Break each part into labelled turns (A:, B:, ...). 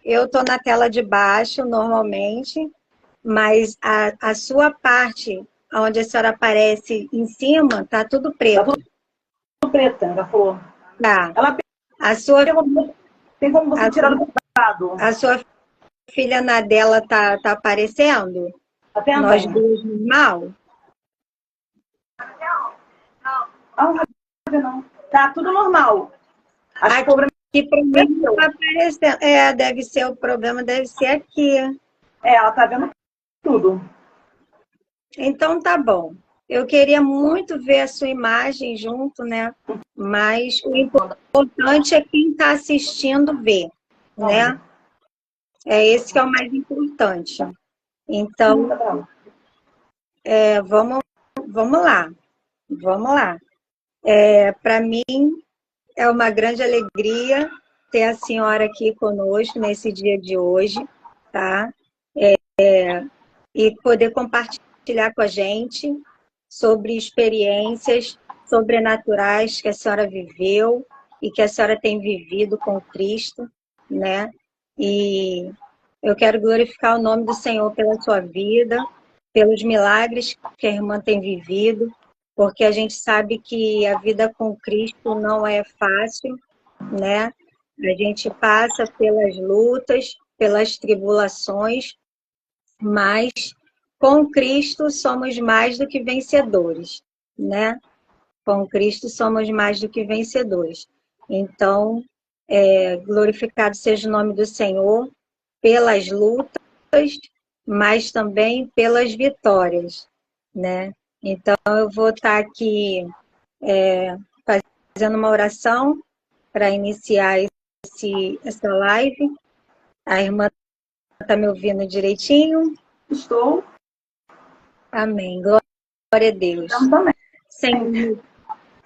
A: Eu estou na tela de baixo, normalmente, mas a sua parte, onde a senhora aparece em cima, tá tudo preto.
B: Tá tudo preta, ela falou.
A: Tá.
B: Ela
A: A sua,
B: tem como você tirar do lado.
A: a sua filha na dela tá aparecendo?
B: Tá vendo?
A: Nós duas normal?
B: Não. Tá tudo normal. Acho que o problema
A: aqui para mim não tá aparecendo. Deve ser o problema, deve ser aqui.
B: ela tá vendo tudo.
A: Então tá bom. Eu queria muito ver a sua imagem junto, né? Mas o importante é quem está assistindo ver, né? É esse que é o mais importante. Então, vamos lá. Vamos lá. Para mim, é uma grande alegria ter a senhora aqui conosco nesse dia de hoje, tá? E poder compartilhar com a gente sobre experiências sobrenaturais que a senhora viveu e que a senhora tem vivido com Cristo, né? E eu quero glorificar o nome do Senhor pela sua vida, pelos milagres que a irmã tem vivido, porque a gente sabe que a vida com Cristo não é fácil, né? A gente passa pelas lutas, pelas tribulações, mas com Cristo somos mais do que vencedores, né? Com Cristo somos mais do que vencedores. Então, glorificado seja o nome do Senhor pelas lutas, mas também pelas vitórias, né? Então, eu vou estar aqui fazendo uma oração para iniciar essa live. A irmã está me ouvindo direitinho?
B: Estou.
A: Amém. Glória a Deus.
B: Eu também.
A: Senhor,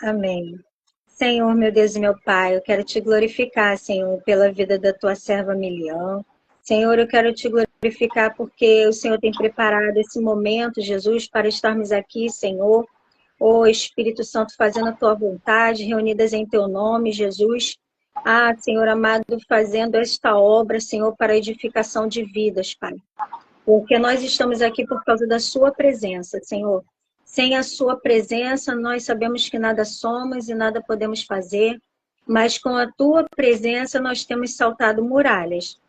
A: amém. Senhor, meu Deus e meu Pai, eu quero te glorificar, Senhor, pela vida da tua serva Milian. Senhor, eu quero te glorificar porque o Senhor tem preparado esse momento, Jesus, para estarmos aqui, Senhor. Ô Espírito Santo, fazendo a tua vontade, reunidas em teu nome, Jesus. Ah, Senhor amado, fazendo esta obra, Senhor, para a edificação de vidas, Pai. Porque nós estamos aqui por causa da sua presença, Senhor. Sem a sua presença, nós sabemos que nada somos e nada podemos fazer, mas com a tua presença nós temos saltado muralhas.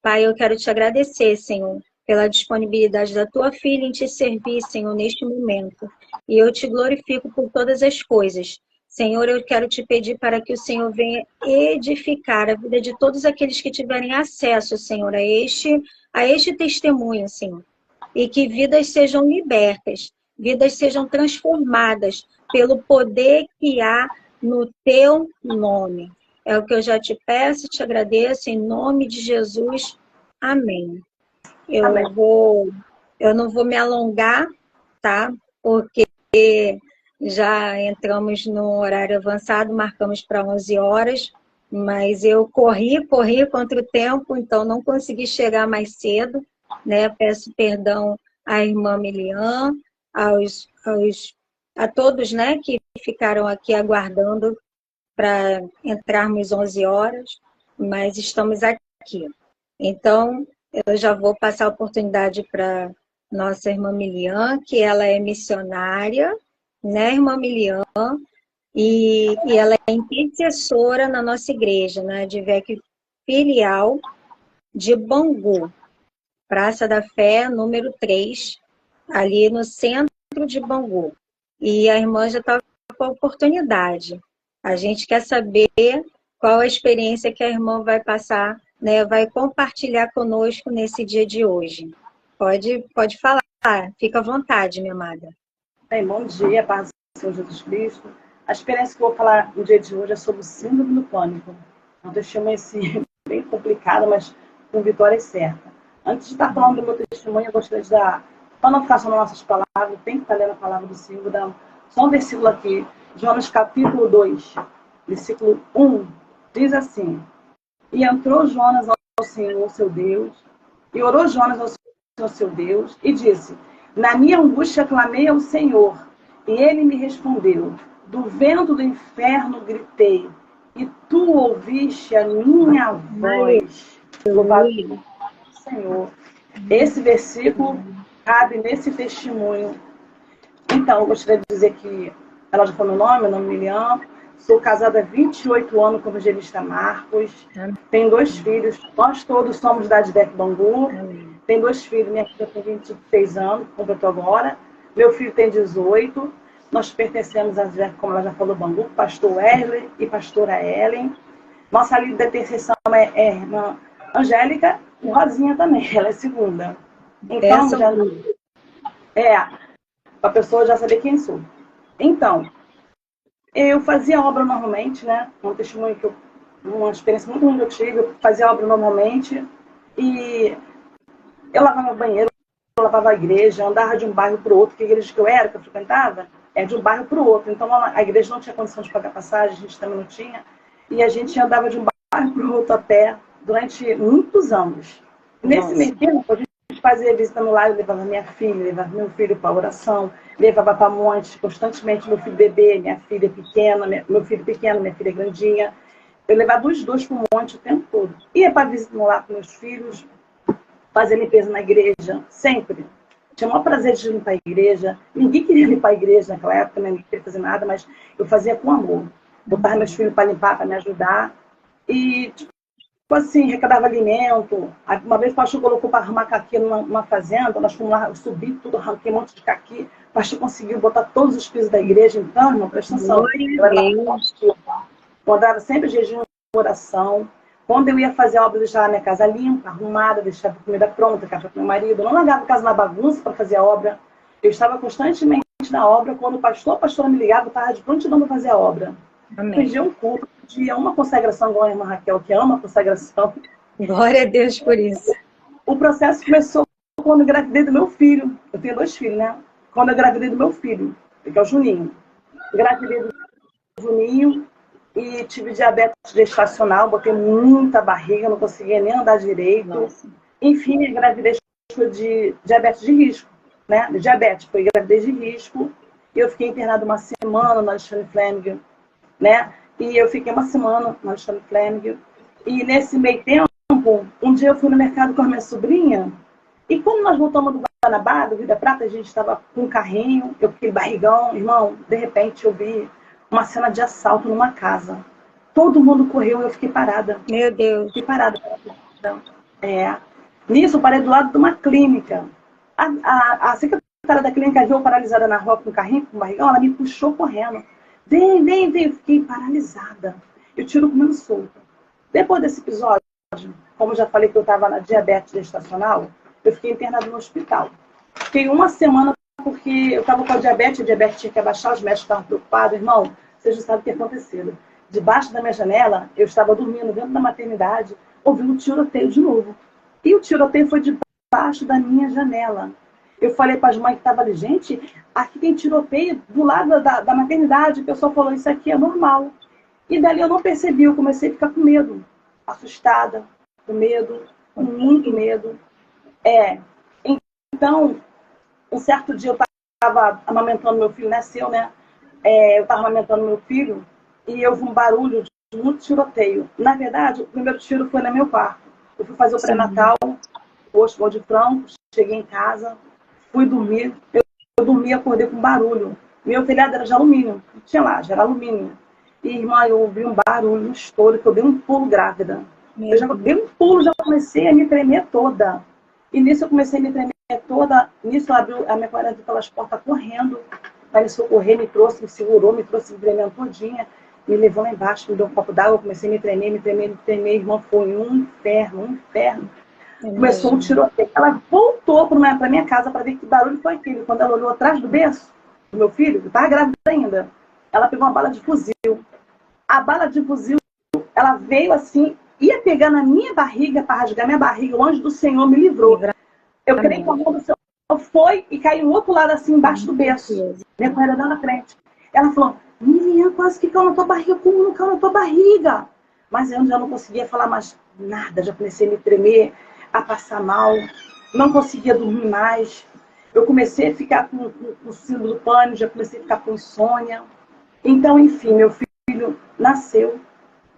A: Pai, eu quero te agradecer, Senhor, pela disponibilidade da tua filha em te servir, Senhor, neste momento. E eu te glorifico por todas as coisas. Senhor, eu quero te pedir para que o Senhor venha edificar a vida de todos aqueles que tiverem acesso, Senhor, a este testemunho, Senhor. E que vidas sejam libertas, vidas sejam transformadas pelo poder que há no teu nome. É o que eu já te peço, te agradeço, em nome de Jesus. Amém. Eu não vou me alongar, tá? Porque já entramos no horário avançado, marcamos para 11 horas, mas eu corri contra o tempo, então não consegui chegar mais cedo, né? Peço perdão à irmã Milian, a todos, né, que ficaram aqui aguardando para entrarmos 11 horas, mas estamos aqui. Então, eu já vou passar a oportunidade para nossa irmã Milian, que ela é missionária, né, irmã Milian? E ela é intercessora na nossa igreja, né, de VEC Filial de Bangu, Praça da Fé, número 3, ali no centro de Bangu. E a irmã já está com a oportunidade. A gente quer saber qual a experiência que a irmã vai passar, né, vai compartilhar conosco nesse dia de hoje. Pode falar, fica à vontade, minha amada.
B: Bem, bom dia, paz do Senhor Jesus Cristo. A experiência que eu vou falar no dia de hoje é sobre o síndrome do pânico. É um testemunho assim, bem complicado, mas com vitória certa. Antes de estar falando do meu testemunho, eu gostaria de dar, para não ficar só nas nossas palavras, tem que estar lendo a palavra do Senhor, vou dar só um versículo aqui, Jonas capítulo 2, versículo 1, diz assim: E entrou Jonas ao Senhor, seu Deus, e orou Jonas ao Senhor, seu Deus, e disse: Na minha angústia clamei ao Senhor, e ele me respondeu. Do vento do inferno gritei, e tu ouviste a minha voz. Louvado seja o Senhor. Esse versículo cabe nesse testemunho. Então, eu gostaria de dizer que ela já falou meu nome é Milian. Sou casada há 28 anos com o evangelista Marcos. Tenho 2 filhos. Nós todos somos da Advec Bangu. Tenho 2 filhos. Minha filha tem 26 anos, completou agora. Meu filho tem 18. Nós pertencemos à Advec, como ela já falou, Bangu, pastor Wesley e pastora Ellen. Nossa líder da intercessão é irmã Angélica e Rosinha também. Ela é segunda. Então, a pessoa já saber quem sou. Então, eu fazia obra normalmente, né? Um testemunho uma experiência muito ruim que eu tive. Eu fazia obra normalmente e eu lavava banheiro, eu lavava a igreja, andava de um bairro para o outro, que a igreja que eu era, que eu frequentava, é de um bairro para o outro. Então, a igreja não tinha condição de pagar passagem, a gente também não tinha. E a gente andava de um bairro para o outro a pé durante muitos anos. Nesse meio tempo, a gente fazia visita no lar, eu levava minha filha, levava meu filho para oração, levava para monte constantemente, meu filho bebê, minha filha pequena, meu filho pequeno, minha filha grandinha. Eu levava os 2 para o monte o tempo todo. Ia para visita no lar com meus filhos, fazer limpeza na igreja, sempre. Tinha o maior prazer de limpar a igreja. Ninguém queria limpar a igreja naquela época, né? Ninguém queria fazer nada, mas eu fazia com amor. Botava meus filhos para limpar, para me ajudar. E, tipo assim, arrecadava alimento. Uma vez o pastor colocou para arrumar caqui numa fazenda, nós fomos lá, eu subi tudo, arranquei um monte de caqui. O pastor conseguiu botar todos os pisos da igreja, então, irmão, presta atenção. Eu andava sempre jejum e oração. Quando eu ia fazer a obra, eu deixava a minha casa limpa, arrumada, deixava a comida pronta, café para meu marido. Eu não largava a casa na bagunça para fazer a obra. Eu estava constantemente na obra. Quando a pastora me ligava, eu estava de prontidão para fazer a obra. Pedia um culto, pedia uma consagração, igual a irmã Raquel, que ama a consagração.
A: Glória a Deus por isso.
B: O processo começou quando eu engravidei do meu filho. Eu tenho 2 filhos, né? Quando eu engravidei do meu filho, que é o Juninho. Engravidei do Juninho e tive diabetes gestacional, botei muita barriga, não conseguia nem andar direito. Nossa. Enfim, a gravidez foi de diabetes de risco, né? Diabetes, foi gravidez de risco. E eu fiquei internada uma semana no Alexandre Fleming, né? E eu fiquei uma semana no Alexandre Fleming. E nesse meio tempo, um dia eu fui no mercado com a minha sobrinha. E quando nós voltamos do Guanabara, do Vida Prata, a gente estava com um carrinho, eu fiquei barrigão, irmão, de repente eu vi uma cena de assalto numa casa. Todo mundo correu e eu fiquei parada.
A: Meu Deus.
B: Fiquei parada. Nisso, eu parei do lado de uma clínica. A secretária da clínica viu eu paralisada na rua com o carrinho, com o barrigão, ela me puxou correndo. Vem. Eu fiquei paralisada. Eu tiro comendo solto. Depois desse episódio, como eu já falei que eu estava na diabetes gestacional, eu fiquei internada no hospital. Fiquei uma semana porque eu estava com a diabetes tinha que abaixar, os médicos estavam preocupados. Irmão, vocês não sabem o que aconteceu. Debaixo da minha janela, eu estava dormindo dentro da maternidade, ouvindo um tiroteio de novo. E o tiroteio foi debaixo da minha janela. Eu falei para as mães que estavam ali, gente, aqui tem tiroteio do lado da maternidade. O pessoal falou, isso aqui é normal. E dali eu não percebi, eu comecei a ficar com medo. Assustada, com medo, com muito medo. Então, um certo dia eu estava amamentando meu filho, nasceu, né? Eu estava amamentando meu filho e eu vi um barulho de muito tiroteio. Na verdade, o primeiro tiro foi no meu quarto. Eu fui fazer o pré-natal, hoje de frango, cheguei em casa, fui dormir. Eu dormi e acordei com barulho. Meu telhado era de alumínio, tinha lá, já era alumínio. E, irmã, eu ouvi um barulho, um estouro, que eu dei um pulo grávida. Eu já dei um pulo, já comecei a me tremer toda. E nisso eu comecei a me tremer toda. Nisso abriu a minha colega entrou pelas portas correndo para me socorrer, me trouxe, me segurou, me trouxe me tremendo todinha, me levou lá embaixo, me deu um copo d'água, comecei a me tremer, irmão, foi um inferno. Começou um tiroteio. Ela voltou para minha casa para ver que barulho foi aquele. Quando ela olhou atrás do berço do meu filho, eu estava grávida ainda, ela pegou uma bala de fuzil. A bala de fuzil, ela veio assim, ia pegar na minha barriga para rasgar minha barriga. O anjo do Senhor me livrou. Eu creio que a mão do Senhor foi e caiu no outro lado, assim, embaixo do berço. Minha cunhada lá na frente. Ela falou, menina, quase que caiu na tua barriga. Como não caiu na tua barriga? Mas eu já não conseguia falar mais nada. Já comecei a me tremer, a passar mal. Não conseguia dormir mais. Eu comecei a ficar com o síndrome do pânico, já comecei a ficar com insônia. Então, enfim, meu filho nasceu.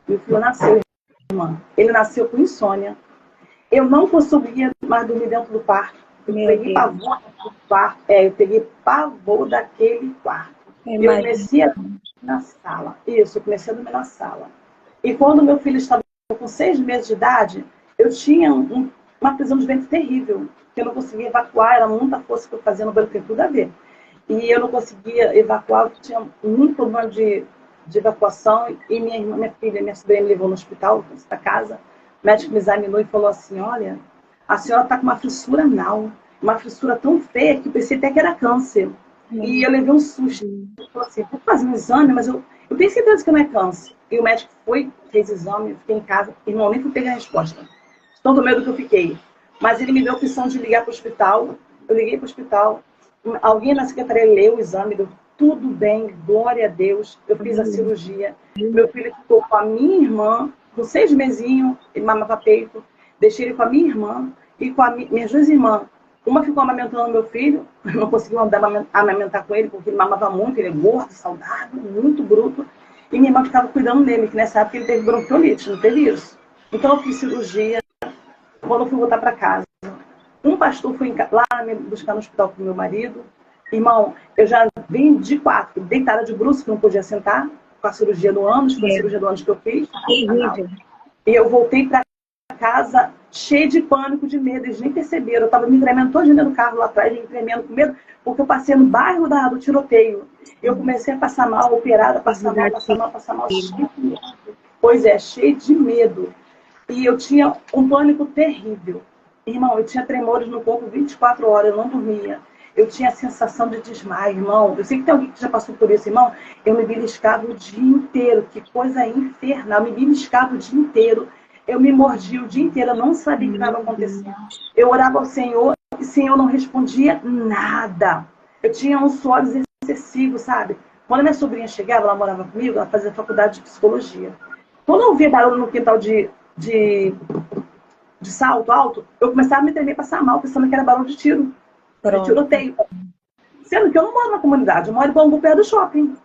B: Meu filho nasceu, irmã. Ele nasceu com insônia. Eu não conseguia mais dormir dentro do quarto. Eu peguei pavor do quarto. Eu peguei pavor daquele quarto. Eu comecei a dormir na sala. Isso, eu comecei a dormir na sala. E quando meu filho estava com 6 meses de idade, eu tinha uma prisão de ventre terrível, que eu não conseguia evacuar, era muita força que eu fazia no banho, tem tudo a ver. E eu não conseguia evacuar, eu tinha muito problema de evacuação, e minha filha, minha sobrinha me levou no hospital, da casa, o médico me examinou e falou assim, olha, a senhora está com uma fissura anal, uma fissura tão feia que eu pensei até que era câncer. E eu levei um susto. Ele falou assim, vou fazer um exame, mas eu tenho certeza que não é câncer. E o médico foi, fez exame, eu fiquei em casa, irmão, nem fui pegar a resposta. Tanto medo que eu fiquei. Mas ele me deu a opção de ligar para o hospital. Eu liguei para o hospital. Alguém na secretaria leu o exame, deu tudo bem, glória a Deus. Eu fiz a cirurgia. Meu filho ficou com a minha irmã, com 6 mesinhos, ele mamava peito. Deixei ele com a minha irmã e com minhas 2 irmãs. Uma ficou amamentando meu filho, não conseguiu amamentar com ele, porque ele mamava muito, ele é gordo, saudável, muito bruto. E minha irmã ficava cuidando dele, que nessa época ele teve bronquiolite, não teve isso. Então eu fiz cirurgia. Quando eu fui voltar para casa, um pastor foi lá me buscar no hospital com meu marido. Irmão, eu já vim de 4, deitada de bruços, que não podia sentar, com a cirurgia do ânus, foi a cirurgia do ânus que eu fiz. E eu voltei para casa cheia de pânico, de medo, eles nem perceberam. Eu estava me tremendo todinha no carro lá atrás, me tremendo com medo, porque eu passei no bairro do tiroteio. Eu comecei a passar mal, operada, passar mal, cheio de medo. Pois é, cheio de medo. E eu tinha um pânico terrível. Irmão, eu tinha tremores no corpo 24 horas, eu não dormia. Eu tinha a sensação de desmaio, irmão. Eu sei que tem alguém que já passou por isso, irmão. Eu me beliscava o dia inteiro. Que coisa infernal. Eu me beliscava o dia inteiro. Eu me mordia o dia inteiro. Eu não sabia o que estava acontecendo. Eu orava ao Senhor e o Senhor não respondia nada. Eu tinha um suor excessivo, sabe? Quando a minha sobrinha chegava, ela morava comigo, ela fazia faculdade de psicologia. Quando eu ouvia barulho no quintal de salto alto, eu começava a me tremer, passar mal, pensando que era barulho de tiro. De tiroteio. Sendo que eu não moro na comunidade, eu moro em Bangu, perto do shopping.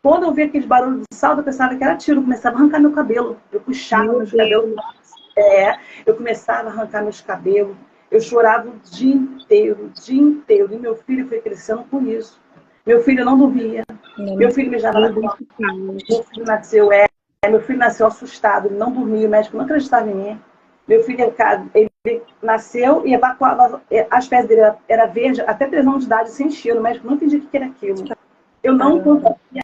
B: Quando eu via aqueles barulhos de salto, eu pensava que era tiro. Eu começava a arrancar meu cabelo. Eu puxava meus cabelos. Eu começava a arrancar meus cabelos. Eu chorava o dia inteiro. E meu filho foi crescendo com isso. Meu filho não dormia. Meu filho mijava na cama. Meu filho nasceu assustado, ele não dormia, o médico não acreditava em mim. Meu filho, ele nasceu e evacuava, as fezes dele era verde, até 3 anos de idade, sem cheiro. O médico não entendia o que era aquilo. Eu não conseguia.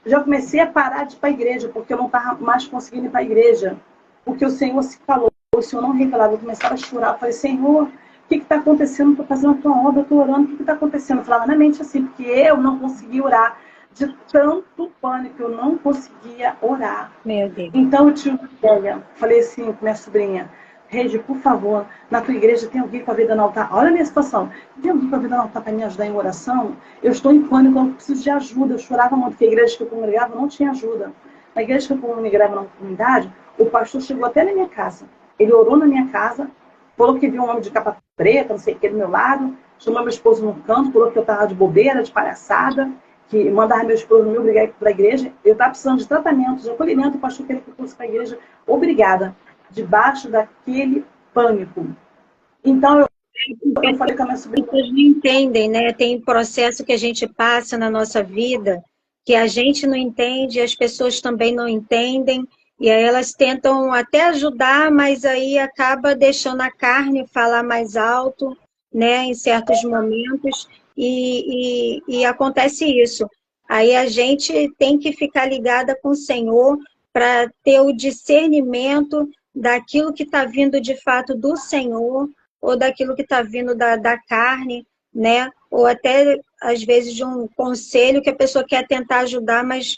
B: Já comecei a parar de ir para a igreja, porque eu não estava mais conseguindo ir para a igreja. Porque o Senhor se calou, o Senhor não revelava. Eu começava a chorar, eu falei, Senhor, o que está acontecendo? Estou fazendo a tua obra, estou orando, o que está acontecendo? Eu falava na mente assim, porque eu não conseguia orar. De tanto pânico, eu não conseguia orar.
A: Meu Deus.
B: Então eu tive uma ideia. Falei assim com minha sobrinha, Regi, por favor, na tua igreja tem alguém com a vida no altar? Olha a minha situação. Tem alguém com a vida no altar para me ajudar em oração? Eu estou em pânico, eu preciso de ajuda. Eu chorava muito, porque a igreja que eu congregava não tinha ajuda. Na igreja que eu congregava na comunidade, o pastor chegou até na minha casa. Ele orou na minha casa, falou que viu um homem de capa preta, não sei o que, do meu lado, chamou meu esposo no canto, falou que eu estava de bobeira, de palhaçada, que mandava meu esposo me obrigar para a igreja. Eu estava precisando de tratamento, de acolhimento, o pastor queria que eu fosse para a igreja. Obrigada. Debaixo daquele pânico. Então, eu falei com a minha sobrinha.
A: As pessoas não entendem, né? Tem processo que a gente passa na nossa vida que a gente não entende, as pessoas também não entendem, e aí elas tentam até ajudar, mas aí acaba deixando a carne falar mais alto, né? Em certos momentos, e acontece isso. Aí a gente tem que ficar ligada com o Senhor para ter o discernimento daquilo que está vindo de fato do Senhor, ou daquilo que está vindo da carne, né? Ou até, às vezes, de um conselho que a pessoa quer tentar ajudar, mas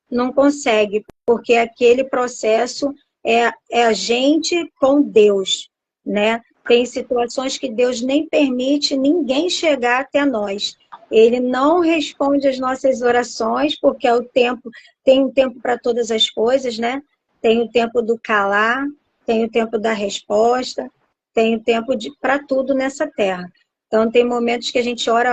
A: não consegue, porque aquele processo é a gente com Deus, né? Tem situações que Deus nem permite ninguém chegar até nós. Ele não responde as nossas orações, porque é o tempo, tem um tempo para todas as coisas, né? Tem o tempo do calar, tem o tempo da resposta, tem o tempo para tudo nessa terra. Então, tem momentos que a gente ora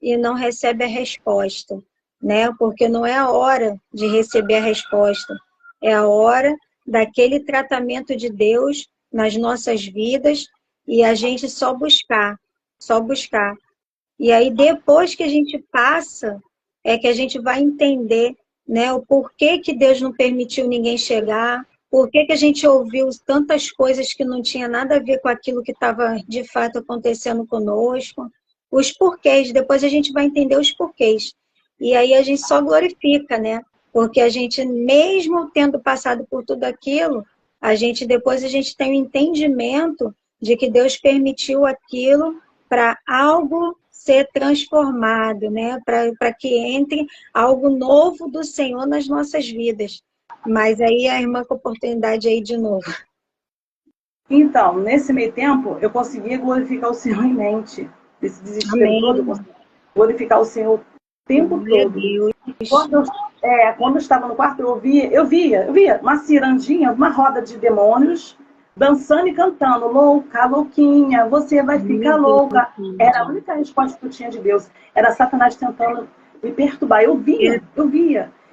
A: e não recebe a resposta, né? Porque não é a hora de receber a resposta, é a hora daquele tratamento de Deus nas nossas vidas e a gente só buscar, só buscar. E aí, depois que a gente passa, é que a gente vai entender, né, o porquê que Deus não permitiu ninguém chegar, porquê que a gente ouviu tantas coisas que não tinha nada a ver com aquilo que estava, de fato, acontecendo conosco. Os porquês, depois a gente vai entender os porquês. E aí a gente só glorifica, né? Porque a gente, mesmo tendo passado por tudo aquilo, depois a gente tem o entendimento de que Deus permitiu aquilo para algo ser transformado, né? Para que entre algo novo do Senhor nas nossas vidas. Mas aí a irmã com oportunidade aí de novo.
B: Então, nesse meio tempo, eu conseguia glorificar o Senhor em mente. Desse desespero
A: Amém.
B: todo, eu conseguia glorificar o Senhor o tempo
A: Meu
B: todo.
A: Deus.
B: Quando eu estava no quarto, eu via uma cirandinha, uma roda de demônios, dançando e cantando, louca, louquinha, você vai ficar louca. Era a única resposta que eu tinha de Deus. Era Satanás tentando me perturbar. Eu via.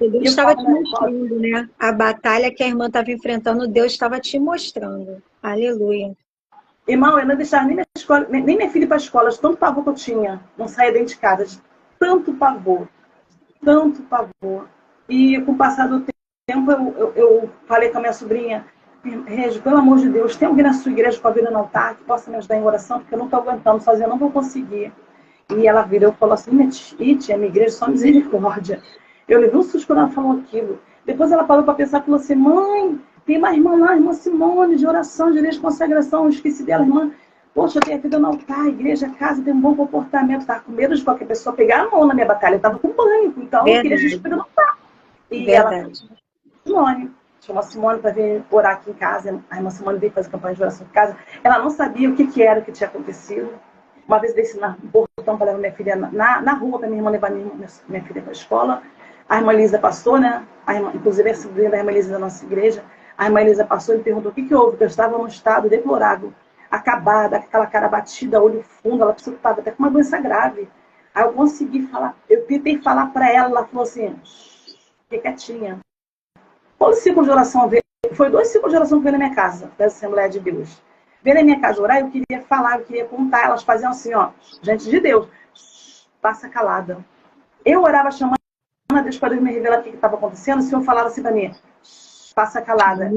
A: Deus estava te mostrando, né? A batalha que a irmã estava enfrentando, Deus estava te mostrando. Aleluia.
B: Irmão, eu não deixava nem minha filha ir para a escola, de tanto pavor que eu tinha. Não saía dentro de casa, de tanto pavor. Tanto pavor. E com o passar do tempo, eu falei com a minha sobrinha, Regi, pelo amor de Deus, tem alguém na sua igreja com a vida no altar que possa me ajudar em oração, porque eu não estou aguentando sozinha, eu não vou conseguir. E ela virou e falou assim, tia, minha igreja só misericórdia. Eu levei um susto quando ela falou aquilo. Depois ela parou para pensar e falou assim, mãe, tem uma irmã lá, a irmã Simone, de oração, de igreja de consagração, eu esqueci dela, irmã. Poxa, eu tenho a vida no altar, igreja, casa, tem um bom comportamento. Estava com medo de qualquer pessoa pegar a mão na minha batalha. Eu estava com pânico, então eu queria gente vida no altar. E ela, Simone, chamou a Simone para vir orar aqui em casa. A irmã Simone veio fazer campanha de oração em casa. Ela não sabia o que era que tinha acontecido. Uma vez desci no portão para levar minha filha na rua, para minha irmã levar minha filha para a escola. A irmã Elisa passou, né? Inclusive a sobrinha da irmã Elisa da nossa igreja. A irmã Elisa passou e perguntou o que houve, porque eu estava num estado deplorável, acabada, com aquela cara batida, olho fundo, ela estava até com uma doença grave. Aí eu consegui falar, eu tentei falar para ela, ela falou assim, fique quietinha. Quando o ciclo de oração veio, foi 2 ciclos de oração que veio na minha casa, da Assembleia de Deus. Veio na minha casa orar, eu queria falar, eu queria contar, elas faziam assim, ó, gente de Deus, passa calada. Eu orava chamando a Deus para Deus me revelar o que estava acontecendo, o Senhor falava assim para mim, passa calada.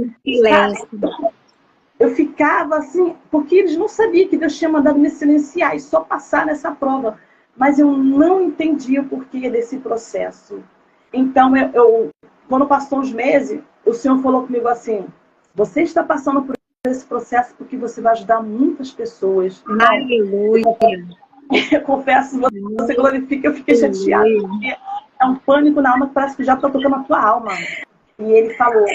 B: Eu ficava assim, porque eles não sabiam que Deus tinha mandado me silenciar e só passar nessa prova. Mas eu não entendia o porquê desse processo. Então, quando passou uns meses, o Senhor falou comigo assim, você está passando por esse processo porque você vai ajudar muitas pessoas.
A: Aleluia.
B: Eu confesso, você glorifica, eu fiquei chateada. Porque é um pânico na alma que parece que já está tocando a tua alma. E ele falou...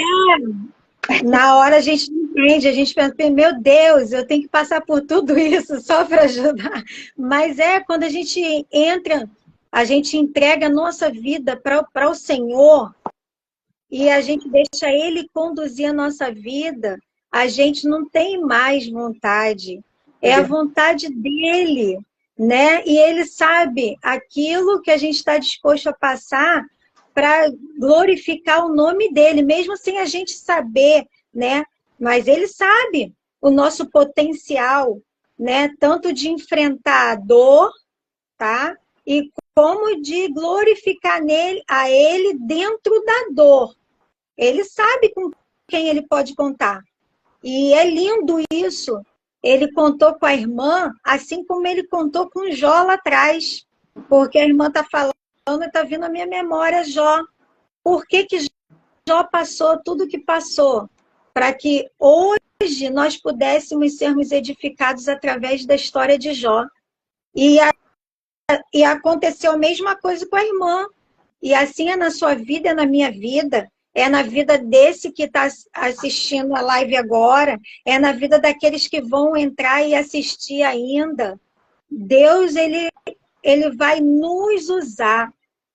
A: Na hora a gente não entende, a gente pensa, meu Deus, eu tenho que passar por tudo isso só para ajudar. Mas quando a gente entra, a gente entrega a nossa vida para o Senhor e a gente deixa Ele conduzir a nossa vida, a gente não tem mais vontade. É a vontade dEle, né? E Ele sabe aquilo que a gente está disposto a passar para glorificar o nome dele, mesmo sem a gente saber, né? Mas ele sabe o nosso potencial, né? Tanto de enfrentar a dor, tá? E como de glorificar a ele dentro da dor. Ele sabe com quem ele pode contar. E é lindo isso. Ele contou com a irmã, assim como ele contou com Jó lá atrás. Porque a irmã está falando, está vindo à minha memória Jó. Por que Jó passou tudo o que passou? Para que hoje nós pudéssemos sermos edificados através da história de Jó. E aconteceu a mesma coisa com a irmã. E assim é na sua vida, é na minha vida, é na vida desse que está assistindo a live agora, é na vida daqueles que vão entrar e assistir ainda. Deus, ele vai nos usar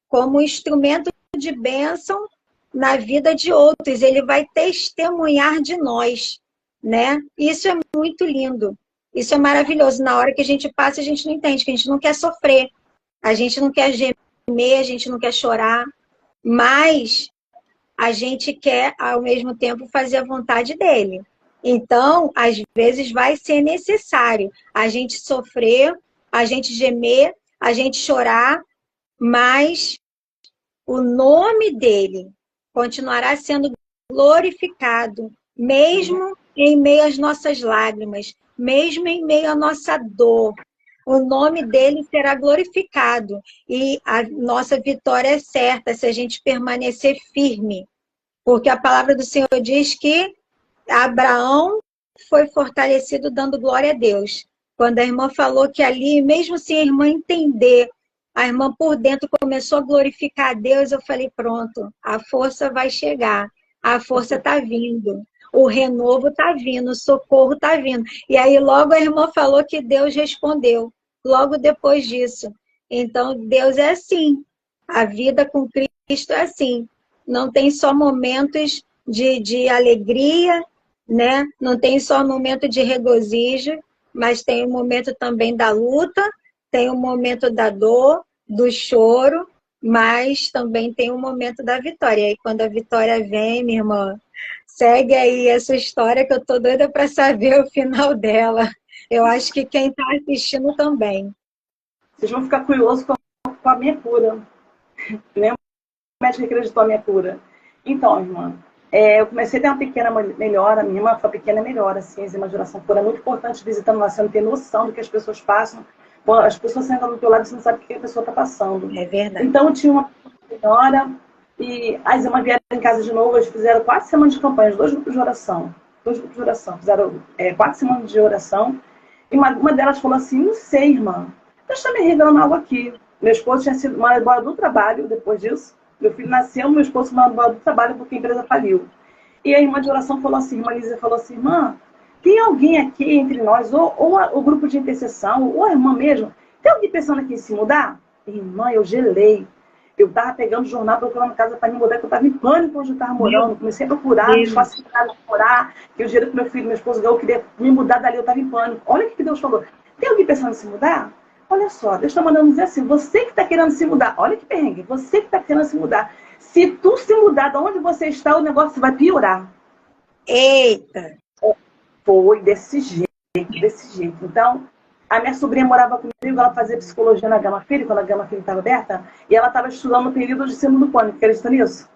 A: como instrumento de bênção na vida de outros. Ele vai testemunhar de nós, né? Isso é muito lindo. Isso é maravilhoso. Na hora que a gente passa, a gente não entende, que a gente não quer sofrer, a gente não quer gemer, a gente não quer chorar, mas a gente quer, ao mesmo tempo, fazer a vontade dele. Então, às vezes, vai ser necessário a gente sofrer, a gente gemer, a gente chorar, mas o nome dele continuará sendo glorificado, mesmo em meio às nossas lágrimas, mesmo em meio à nossa dor. O nome dele será glorificado e a nossa vitória é certa se a gente permanecer firme, porque a palavra do Senhor diz que Abraão foi fortalecido dando glória a Deus. Quando a irmã falou que ali, mesmo sem a irmã entender, a irmã por dentro começou a glorificar a Deus, eu falei, pronto, a força vai chegar, a força está vindo, o renovo está vindo, o socorro está vindo. E aí logo a irmã falou que Deus respondeu, logo depois disso. Então, Deus é assim, a vida com Cristo é assim, não tem só momentos de alegria, né? Não tem só momento de regozijo, mas tem o momento também da luta, tem o momento da dor, do choro, mas também tem o momento da vitória. E aí, quando a vitória vem, minha irmã, segue aí essa história que eu tô doida para saber o final dela. Eu acho que quem está assistindo também.
B: Vocês vão ficar curiosos com a minha cura. Nem o médico acreditou na minha cura. Então, irmã, eu comecei a ter uma pequena melhora, minha irmã foi uma pequena melhora, assim, a enzima de oração pura. É muito importante visitando lá, você não tem noção do que as pessoas passam. Quando as pessoas sentam do teu lado, você não sabe o que a pessoa está passando.
A: É verdade.
B: Então, eu tinha uma melhora e as irmãs vieram em casa de novo, eles fizeram 4 semanas de campanha, 2 grupos de oração. 2 grupos de oração, fizeram 4 semanas de oração. E uma delas falou assim, não sei, irmã, Deus está me revelando algo aqui. Meu esposo tinha sido mandado embora do trabalho depois disso. Meu filho nasceu, meu esposo foi mandado embora do trabalho porque a empresa faliu. E a irmã de oração falou assim, irmã Lízia falou assim, irmã, tem alguém aqui entre nós, ou o grupo de intercessão, ou a irmã mesmo, tem alguém pensando aqui em se mudar? Irmã, eu gelei. Eu estava pegando jornal, procurando casa para me mudar, porque eu estava em pânico onde eu estava morando. Comecei a procurar, me facilitar de morar, que o dinheiro que meu filho, meu esposo ganhou, eu queria me mudar dali, eu estava em pânico. Olha o que Deus falou. Tem alguém pensando em se mudar? Olha só, Deus está mandando dizer assim, você que está querendo se mudar, olha que perrengue, você que está querendo se mudar. Se tu se mudar de onde você está, o negócio vai piorar.
A: Eita!
B: Foi desse jeito, desse jeito. Então, a minha sobrinha morava comigo, ela fazia psicologia na Gama Filho, quando a Gama Filho estava aberta, e ela estava estudando no período de síndrome do pânico. Acredita nisso?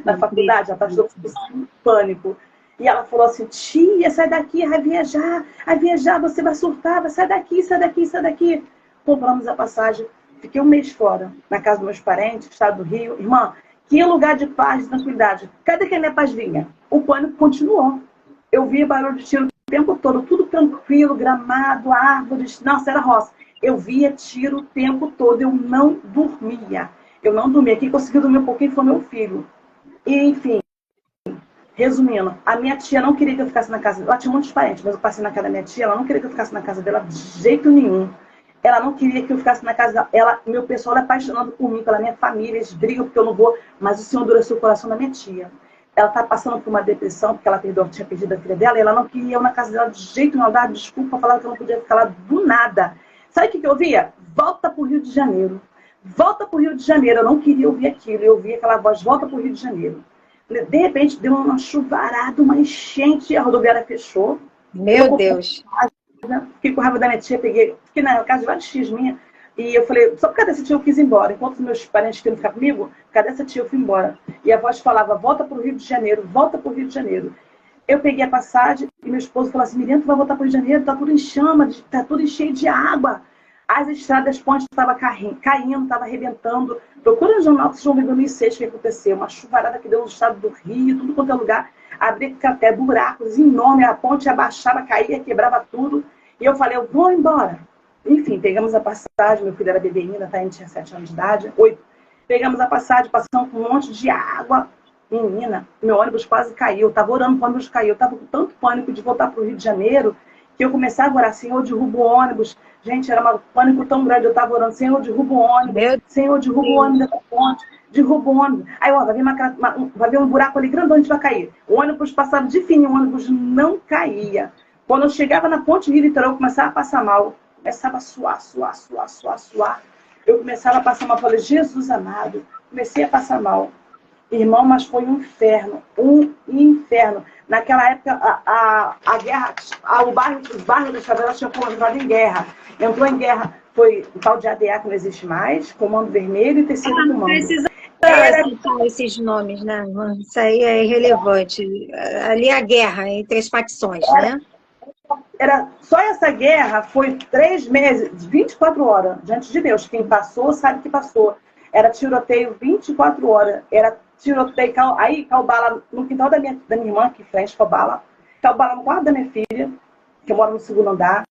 B: Na faculdade, ela estava estudando síndrome do pânico. E ela falou assim, tia, sai daqui, vai viajar, você vai surtar, vai sair daqui, sai daqui, sai daqui. Compramos a passagem, fiquei um mês fora, na casa dos meus parentes, estado do Rio. Irmã, que lugar de paz, de tranquilidade. Cadê que a minha paz vinha? O pânico continuou. Eu via barulho de tiro o tempo todo, tudo tranquilo, gramado, árvores, nossa, era roça. Eu via tiro o tempo todo, eu não dormia. Eu não dormia. Quem conseguiu dormir um pouquinho foi meu filho. E, enfim, resumindo, a minha tia não queria que eu ficasse na casa dela. Ela tinha muitos parentes, mas eu passei na casa da minha tia, ela não queria que eu ficasse na casa dela de jeito nenhum. Ela não queria que eu ficasse na casa dela. Meu pessoal é apaixonado por mim, pela minha família, eles brigam porque eu não vou, mas o Senhor endureceu o coração da minha tia. Ela está passando por uma depressão, porque ela tinha perdido a filha dela, e ela não queria eu na casa dela de jeito nenhum, dava desculpa, falava que eu não podia ficar lá do nada. Sabe o que eu via? Volta para o Rio de Janeiro. Volta para o Rio de Janeiro. Eu não queria ouvir aquilo, eu ouvia aquela voz, volta para o Rio de Janeiro. De repente, deu uma chuvarada, uma enchente, a rodoviária fechou.
A: Meu Deus!
B: Fiquei com raiva da minha tia, fiquei na casa de vários tios minha, e eu falei, só por causa dessa tia eu quis ir embora. Enquanto os meus parentes queriam ficar comigo, por causa dessa tia eu fui embora. E a voz falava, volta para o Rio de Janeiro, volta para o Rio de Janeiro. Eu peguei a passagem e meu esposo falou assim, Miriam, tu vai voltar para o Rio de Janeiro, tá tudo em chama, tá tudo cheio de água. As estradas, as pontes estavam caindo, estavam arrebentando. Procura no jornal, vocês vão ver em 2006 o que aconteceu. Uma chuvarada que deu no estado do Rio, tudo quanto é lugar. Abria até buracos enormes, a ponte abaixava, caía, quebrava tudo. E eu falei, eu vou embora. Enfim, pegamos a passagem, meu filho era bebê ainda, tá? Ele tinha 7 anos de idade, 8. Pegamos a passagem, passamos por um monte de água. Menina, meu ônibus quase caiu. Eu tava orando para o ônibus cair. Eu tava com tanto pânico de voltar para o Rio de Janeiro, que eu comecei a orar, Senhor, derruba o ônibus. Gente, era um pânico tão grande, eu tava orando, Senhor, derruba o ônibus. Senhor, derruba o ônibus da ponte. Derruba o ônibus. Aí, ó, vai vir um buraco ali grande, onde vai cair. O ônibus passava de fininho, o ônibus não caía. Quando eu chegava na ponte Rio Litoral, eu começava a passar mal. Começava a suar. Eu começava a passar mal. Falei, Jesus amado, comecei a passar mal. Irmão, mas foi um inferno, um inferno. Naquela época, a guerra, os bairros das favelas tinham entrado em guerra. Entrou em guerra, foi o tal de ADA, que não existe mais, Comando Vermelho e Terceiro
A: Não
B: Comando.
A: precisa
B: Era,
A: citar esses nomes, né? Isso aí é irrelevante. Ali é a guerra entre as facções, né?
B: só essa guerra foi 3 meses, 24 horas, diante de Deus. Quem passou sabe que passou. Era tiroteio 24 horas. Era tiroteio, aí caiu bala no quintal da minha irmã, que frente com a bala. Caiu bala no quarto da minha filha, que eu moro no segundo andar.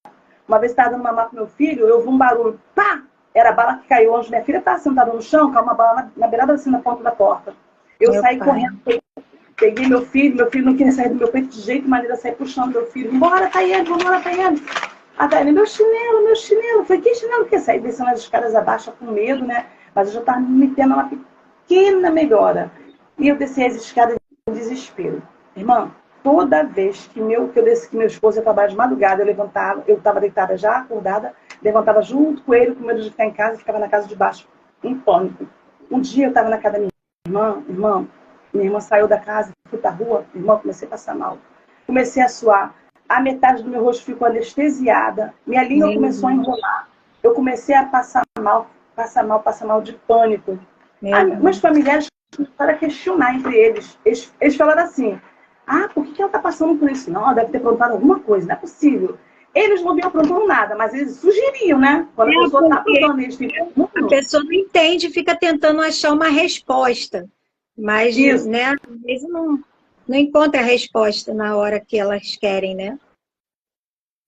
B: Uma vez estava dando mamar pro meu filho, eu ouvi um barulho, pá! Era a bala que caiu onde minha filha estava sentada no chão, caiu uma bala na beirada assim, na ponta da porta. Eu
A: Meu
B: saí
A: pai.
B: correndo, peguei meu filho não queria sair do meu peito de jeito maneira, sair puxando meu filho. Embora, Tayane, vamos embora, Tayane. A Tayane, meu chinelo, meu chinelo. Falei, que chinelo que é? Saí descendo as escadas abaixo com medo, né? Mas eu já estava me tendo uma pequena melhora. E eu desci as escadas em desespero. Irmã, toda vez que eu desci, que meu esposo ia trabalhar de madrugada, eu levantava, eu estava deitada já, acordada, levantava junto com ele, com medo de ficar em casa, ficava na casa de baixo, em pânico. Um dia eu estava na casa da minha irmã saiu da casa, fui pra rua, irmã, comecei a passar mal. Comecei a suar. A metade do meu rosto ficou anestesiada. Minha língua começou a enrolar. Eu comecei a passar mal de pânico. Meus familiares começaram a questionar entre eles. Eles falaram assim, por que ela está passando por isso? Não, ela deve ter aprontado alguma coisa, não é possível. Eles não vinham aprontando nada, mas eles sugeriam, né? Quando a pessoa está aprontando, eles ficam...
A: A pessoa não entende, fica tentando achar uma resposta. Mas,
B: isso,
A: né, às vezes não encontra a resposta na hora que elas querem, né?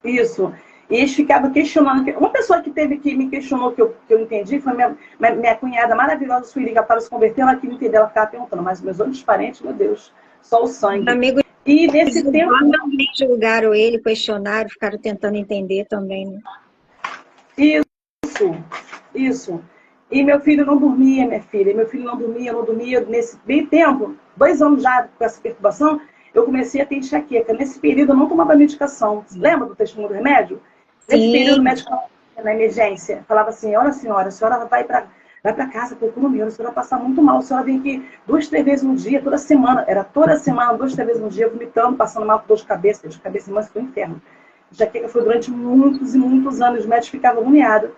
B: Isso. E eles ficavam questionando. Uma pessoa que me questionou, que eu entendi, foi minha cunhada maravilhosa, Sueli, que para se converter, ela queria entender, ela ficava perguntando, mas meus outros parentes, meu Deus, só o sangue.
A: Amigos
B: e nesse tempo...
A: julgaram ele, questionaram, ficaram tentando entender também, né?
B: Isso. E meu filho não dormia, minha filha. Meu filho não dormia. Nesse bem tempo, 2 anos já com essa perturbação, eu comecei a ter enxaqueca. Nesse período, eu não tomava medicação. Lembra do testemunho do remédio?
A: Sim.
B: Nesse período, o médico na emergência falava assim, olha senhora, a senhora vai para casa, procura o meu, a senhora vai passar muito mal, a senhora vem aqui 2, 3 vezes no dia, toda semana. Era toda semana, 2, 3 vezes no dia, vomitando, passando mal com dor de cabeça, irmã, isso foi um inferno. Enxaqueca foi durante muitos e muitos anos, os médicos ficavam agoniados.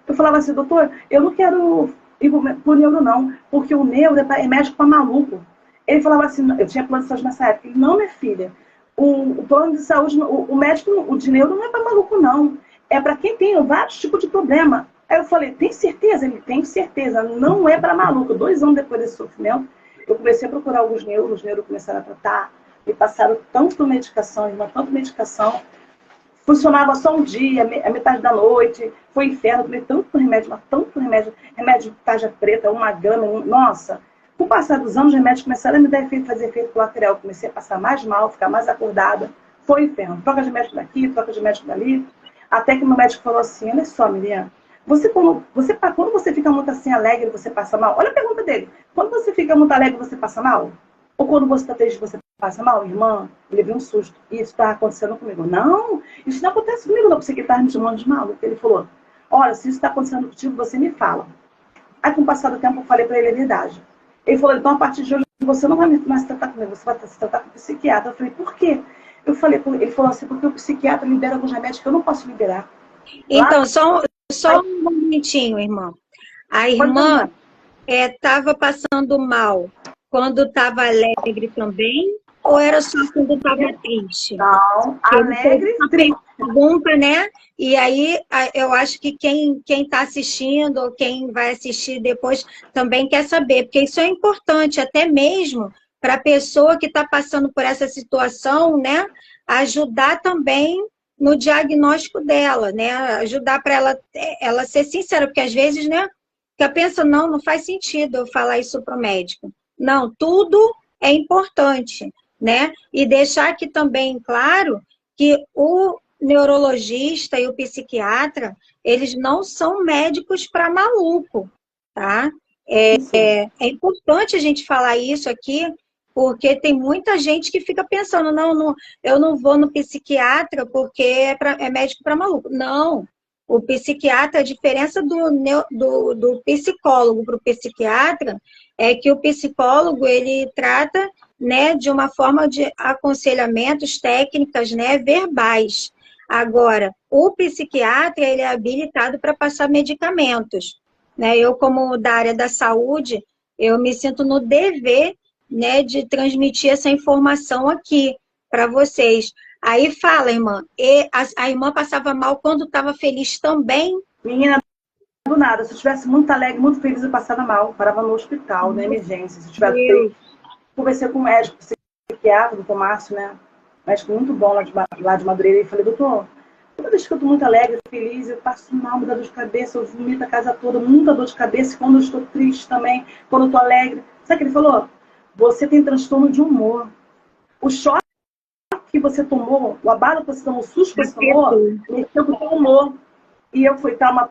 B: Eu falava assim, doutor, eu não quero ir pro neuro não, porque o neuro é médico para maluco. Ele falava assim, eu tinha plano de saúde nessa época, ele, não, minha filha, o plano de saúde, o médico, o de neuro não é para maluco não, é para quem tem vários tipos de problema. Aí eu falei, tem certeza? Ele, tem certeza, não é para maluco. 2 anos depois desse sofrimento, eu comecei a procurar alguns neuros, os neuros começaram a tratar, me passaram tanto medicação, tanta medicação, funcionava só um dia, a metade da noite, foi inferno, tomei tanto remédio tarja preta, 1 grama, nossa. Com o passar dos anos, os remédios começaram a me fazer efeito colateral, eu comecei a passar mais mal, ficar mais acordada, foi inferno, troca de médico daqui, troca de médico dali, até que o meu médico falou assim, olha só, Miriam, quando você fica muito assim alegre, você passa mal? Olha a pergunta dele, quando você fica muito alegre, você passa mal? Ou quando você está triste, você passa mal? Irmã, ele viu um susto. Isso está acontecendo comigo. Não, isso não acontece comigo não, porque você está me chamando de maluco. Ele falou, olha, se isso está acontecendo contigo, você me fala. Aí, com o passar do tempo, eu falei para ele a verdade. Ele falou, então, a partir de hoje, você não vai mais se tratar comigo, você vai se tratar com o psiquiatra. Eu falei, por quê? Ele falou assim, porque o psiquiatra libera alguns remédios que eu não posso liberar.
A: Então, só um momentinho, irmão. A irmã estava passando mal quando estava alegre também? Ou era só quando estava triste?
B: Não, alegre e triste.
A: Pergunta, né? E aí, eu acho que quem está assistindo ou quem vai assistir depois também quer saber, porque isso é importante, até mesmo para a pessoa que está passando por essa situação, né? Ajudar também no diagnóstico dela, né? Ajudar para ela ser sincera, porque às vezes, né? Fica pensando, não faz sentido eu falar isso para o médico. Não, tudo é importante, né? E deixar aqui também claro que o neurologista e o psiquiatra, eles não são médicos para maluco, tá? É importante a gente falar isso aqui, porque tem muita gente que fica pensando, não, eu não vou no psiquiatra porque é médico para maluco. Não, O psiquiatra, a diferença do psicólogo para o psiquiatra é que o psicólogo, ele trata, né, de uma forma de aconselhamentos, técnicas, né, verbais. Agora, o psiquiatra, ele é habilitado para passar medicamentos, né? Eu, como da área da saúde, eu me sinto no dever, né, de transmitir essa informação aqui para vocês. Aí fala, irmã, e a irmã passava mal quando estava feliz também?
B: Menina, do nada, se eu estivesse muito alegre, muito feliz, eu passava mal, parava no hospital, na emergência. Se eu tivesse feito, conversei com o médico, psiquiatra, doutor Márcio, né? Médico muito bom lá de Madureira, e falei, doutor, toda vez que eu estou muito alegre, feliz, eu passo mal, me dá dor de cabeça, eu vomito a casa toda, muita dor de cabeça, e quando eu estou triste também, quando eu estou alegre. Sabe o que ele falou? Você tem transtorno de humor. O choque que você tomou, o abalo que você tomou, o susto que você tomou, mexeu com o seu humor. E eu fui trauma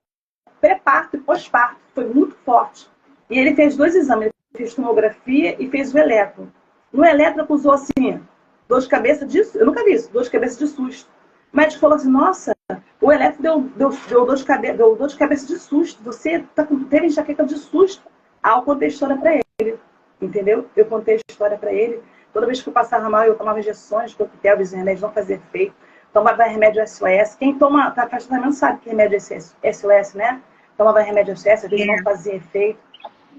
B: pré-parto e pós-parto, foi muito forte. E ele fez 2 exames, ele fez tomografia e fez o eletro. No eletro acusou assim, dor de cabeça disso, eu nunca vi isso, dor de cabeça de susto. O médico falou assim, nossa, o eletro deu dor de cabeça de susto, você teve enxaqueca de susto. Eu contei a história para ele, entendeu? Eu contei a história para ele. Toda vez que eu passava mal, eu tomava injeções, coquetel, os remédios não faziam efeito. Tomava remédio SOS. Quem toma tratamento sabe que remédio é SOS, né? Tomava remédio SOS, às vezes não fazia efeito.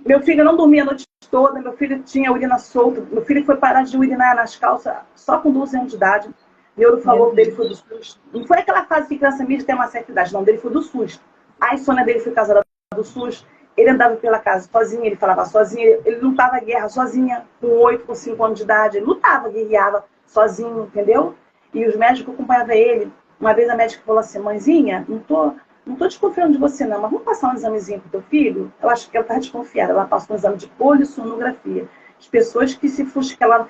B: Meu filho não dormia a noite toda, meu filho tinha urina solta. Meu filho foi parar de urinar nas calças só com 12 anos de idade. O neuro falou dele foi do susto. Não foi aquela fase que criança mídia tem uma certa idade, não, dele foi do susto. A insônia dele foi casada do susto. Ele andava pela casa sozinho, ele falava sozinho, ele lutava a guerra sozinha, com 8, com 5 anos de idade. Ele lutava, guerreava sozinho, entendeu? E os médicos acompanhavam ele. Uma vez a médica falou assim, mãezinha, não tô desconfiando de você não, mas vamos passar um examezinho pro teu filho? Eu acho que ela tá desconfiada. Ela passou um exame de polissonografia. As pessoas que se fuscam lá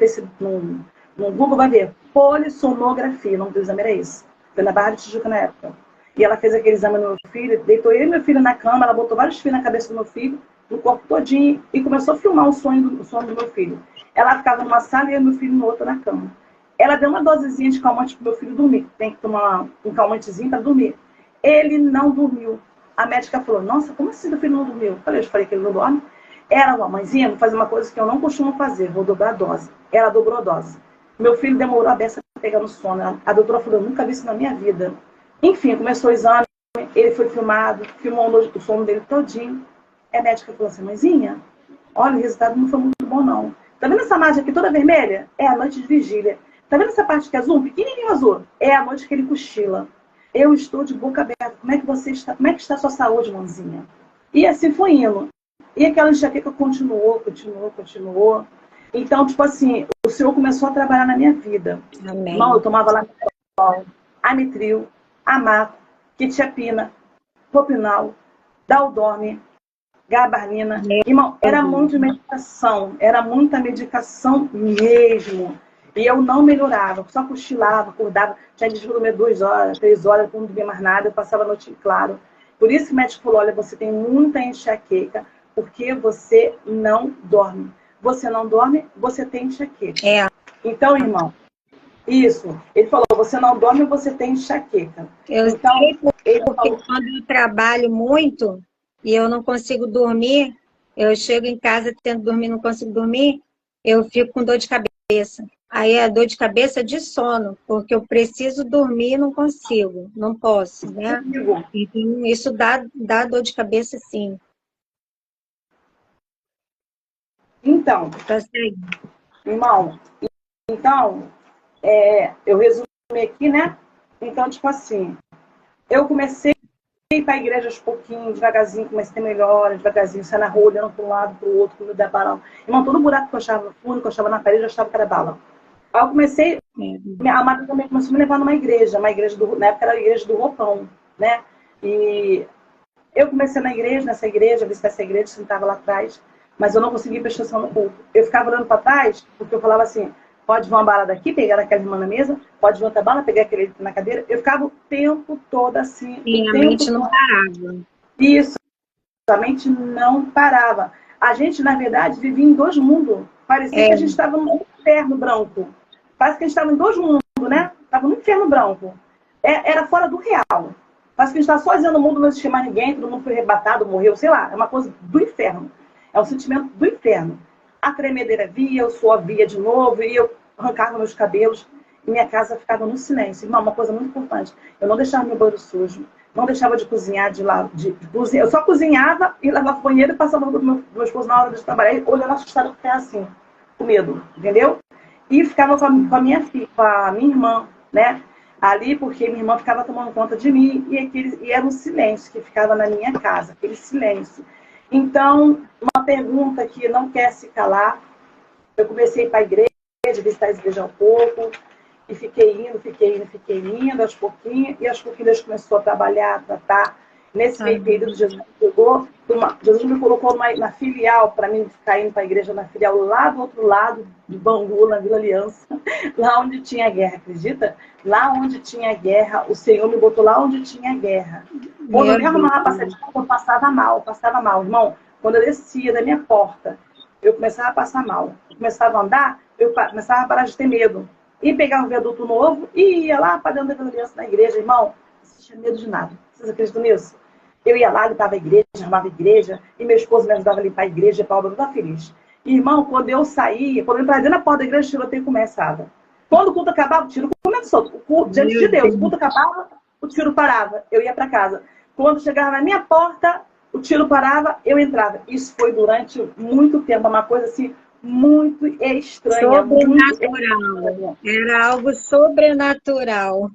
B: no Google vai ver, polissonografia, o nome do exame era esse. Foi na Barra de Tijuca na época. E ela fez aquele exame no meu filho, deitou eu e meu filho na cama, ela botou vários fios na cabeça do meu filho, no corpo todinho, e começou a filmar o sonho do meu filho. Ela ficava numa sala e eu e meu filho no outro na cama. Ela deu uma dosezinha de calmante pro meu filho dormir. Tem que tomar um calmantezinho para dormir. Ele não dormiu. A médica falou, nossa, como assim seu filho não dormiu? Eu falei que ele não dorme. Ela, mãezinha, vou fazer uma coisa que eu não costumo fazer, vou dobrar a dose. Ela dobrou a dose. Meu filho demorou a beça para pegar no sono. A doutora falou, eu nunca vi isso na minha vida. Enfim, começou o exame, ele foi filmado, filmou o sono dele todinho. A médica falou assim, mãezinha, olha, o resultado não foi muito bom, não. Tá vendo essa margem aqui toda vermelha? É a noite de vigília. Tá vendo essa parte que é azul, pequenininho azul? É a noite que ele cochila. Eu estou de boca aberta. Como é que você está? Como é que está a sua saúde, mãozinha? E assim foi indo. E aquela enxaqueca continuou. Então, tipo assim, o Senhor começou a trabalhar na minha vida.
A: Amém.
B: Irmão, eu tomava lá Amitril, Amaco, Quetiapina, Propinal, Daldome, Gabapentina. Irmão, era muita medicação mesmo. E eu não melhorava, só cochilava, acordava, tinha de dormir 2 horas, 3 horas, não dormia mais nada, eu passava a noite claro. Por isso que o médico falou, olha, você tem muita enxaqueca, porque você não dorme. Você não dorme, você tem enxaqueca.
A: É.
B: Então, irmão, isso. Ele falou, você não dorme, você tem enxaqueca.
A: Eu
B: então,
A: sei porque quando eu trabalho muito e eu não consigo dormir, eu chego em casa tento dormir, não consigo dormir, eu fico com dor de cabeça. Aí é dor de cabeça de sono, porque eu preciso dormir e não consigo, não posso, né? Então, isso dá dor de cabeça, sim.
B: Então,
A: Tá certo.
B: irmão, então, eu resumi aqui, né? Então, tipo assim, eu comecei a ir para a igreja aos pouquinhos, devagarzinho, comecei a ter melhora, devagarzinho, sair na rua, olhando para um lado, para o outro, quando der balão. Irmão, todo buraco que eu achava no fundo, que eu achava na parede, eu achava que era bala. Aí eu comecei, a Marta também começou a me levar numa igreja, na época era a igreja do Roupão, né? E eu comecei nessa igreja, visitei essa igreja, sentava lá atrás, mas eu não conseguia prestar atenção no culto. Eu ficava olhando para trás, porque eu falava assim, pode vir uma bala daqui, pegar aquela irmã na mesa, pode vir outra bala, pegar aquele na cadeira. Eu ficava o tempo todo assim.
A: Sim, a mente não parava.
B: Isso, a mente não parava. A gente, na verdade, vivia em 2 mundos. Parecia que a gente estava num inferno branco. Parece que a gente estava em 2 mundos, né? Estava no inferno branco. Era fora do real. Parece que a gente está sozinho no mundo, não existe mais ninguém, todo mundo foi arrebatado, morreu, sei lá. É uma coisa do inferno. É um sentimento do inferno. A tremedeira via, o suor via de novo, e eu arrancava meus cabelos, e minha casa ficava no silêncio. Irmão, uma coisa muito importante, eu não deixava meu banheiro sujo, não deixava de cozinhar de cozinhar. Eu só cozinhava e lavava o banheiro e passava do meu esposo na hora de trabalhar, olhando assustado, ficava assim, com medo, entendeu? E ficava com a minha filha, com a minha irmã, né? Ali, porque minha irmã ficava tomando conta de mim, e era um silêncio que ficava na minha casa, aquele silêncio. Então, uma pergunta que não quer se calar, eu comecei a ir para a igreja, visitar a igreja um pouco, e fiquei indo, aos pouquinhos, e aos pouquinhos Deus começou a trabalhar, a tratar. Nesse meio período, Jesus me colocou na filial, para mim ficar indo para a igreja na filial, lá do outro lado de Bangu, na Vila Aliança, lá onde tinha guerra, acredita? Lá onde tinha guerra, o Senhor me botou lá onde tinha guerra. Quando eu me arrumava passar de eu passava mal, irmão. Quando eu descia da minha porta, eu começava a passar mal. Eu começava a andar, eu começava a parar de ter medo. E pegar um viaduto novo e ia lá para dentro da Vila Aliança na igreja, irmão. Não tinha medo de nada. Vocês acreditam nisso? Eu ia lá, limpava a igreja, arrumava a igreja, e meu esposo me ajudava a limpar a igreja, e a Paula estava feliz. E, irmão, quando eu saía, quando eu entrava dentro da porta da igreja, o tiroteio começava. Quando o culto acabava, o tiro começou. O culto, diante de Deus, o culto acabava, o tiro parava. Eu ia para casa. Quando chegava na minha porta, o tiro parava, eu entrava. Isso foi durante muito tempo, uma coisa assim, muito estranha.
A: Sobrenatural. Era algo sobrenatural.